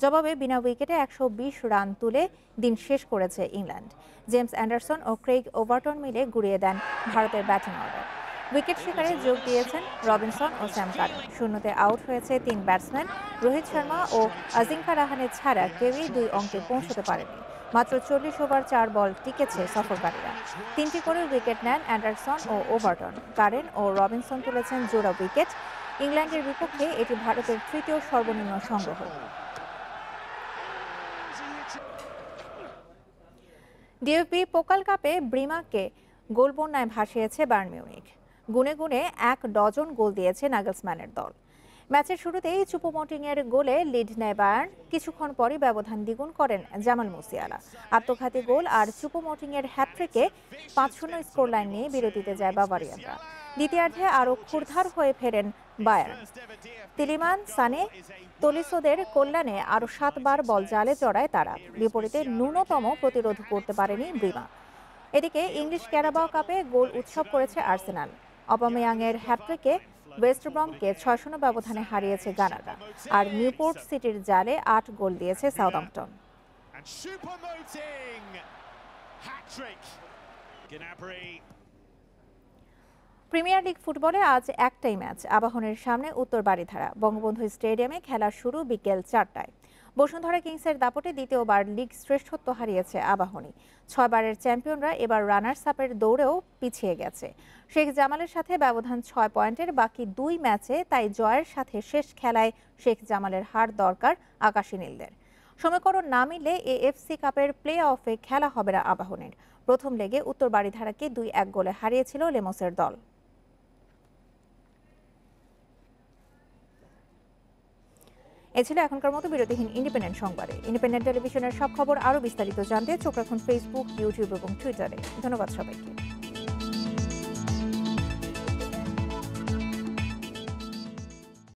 জবাবে বিনা উইকেটে 120 রান তুলে দিন শেষ করেছে ইংল্যান্ড। জেমস অ্যান্ডারসন ও ক্রেইগ ওভারটন মিলে গুড়িয়ে দেন ভারতের ব্যাটিং অর্ডার। উইকেট শিকারে যোগ দিয়েছেন রবিনসন ও স্যাম কারেন। শূন্যতে আউট হয়েছে 3 ব্যাটসম্যান। রোহিত শর্মা ও আজিঙ্কা রাহানে ছাড়া কেউই 2 অঙ্কে পৌঁছতে পারেনি। মাত্র 40 ওভার 4 বল টিকেছে সফরকারীরা। 3টি করে উইকেট নেন অ্যান্ডারসন ও ওভারটন। কারেন ও রবিনসন তুলেছেন জোড়া উইকেট। ইংল্যান্ডের বিপক্ষে এটি ভারতের তৃতীয় সর্বনিম্ন সংগ্রহ। ডিএফবি পোকাল কাপে ব্রিমাকে গোল বন্যায় ভাসিয়েছে বায়ার্ন মিউনিখ। গুনে গুনে 1 ডজন গোল দিয়েছে নাগেলসম্যানের দল। ম্যাচের শুরুতেই চুপোমোটিংয়ের গোলে লিড নেয় বায়ার্ন। কিছুক্ষণ পরই ব্যবধান দ্বিগুণ করেন জামাল মুসিয়ালা। আত্মঘাতী গোল আর চুপোমোটিংয়ের হ্যাট্রিকে 5-0 স্কোর লাইন নিয়ে বিরতিতে যায় বাভারিয়ানরা। দ্বিতীয়ার্ধে আরও ক্ষুরধার হয়ে ফেরেন বায়ার্ন। তিলিমান, সানে, তলিসোদের কল্যাণে আরও 7 বার বল জালে জড়ায় তারা। বিপরীতে ন্যূনতম প্রতিরোধ করতে পারেনি ব্রিমা। এদিকে ইংলিশ ক্যারাবাও কাপে গোল উৎসব করেছে আর্সেনাল। অবামেয়াংয়ের হ্যাট্রিকে ওয়েস্ট ব্রমকে 6-0 ব্যবধানে হারিয়েছে গানাররা। আর নিউপোর্ট সিটির জালে 8 গোল দিয়েছে সাউদাম্পটন। প্রিমিয়ার লিগ ফুটবলে আজ একটাই ম্যাচ। আবাহনের সামনে উত্তর বারিধারা। বঙ্গবন্ধু স্টেডিয়ামে খেলা শুরু বিকেল 4টায়। বসুন্ধরা কিংসের দাপটে দ্বিতীয়বার লিগ শ্রেষ্ঠত্ব হারিয়েছে আবাহনী। 6 বারের চ্যাম্পিয়নরা এবার রানার্স আপের দৌড়েও পিছিয়ে গেছে। শেখ জামালের সাথে ব্যবধান 6 পয়েন্টের। বাকি 2 ম্যাচে তাই জয়ের সাথে শেষ খেলায় শেখ জামালের হার দরকার আকাশী নীলদের। সমীকরণ না মিললে এএফসি কাপের প্লে অফে খেলা হবে না আবাহনীর। প্রথম লেগে উত্তর বারিধারাকে 2-1 গোলে হারিয়েছিল লেমসের দল। এ ছিল এখনকার মতো বিরতিহীন ইন্ডিপেন্ডেন্ট সংবাদে। ইন্ডিপেন্ডেন্ট টেলিভিশনের সব খবর আরও বিস্তারিত জানতে চোখ রাখুন ফেসবুক, ইউটিউব এবং টুইটারে। ধন্যবাদ সবাইকে।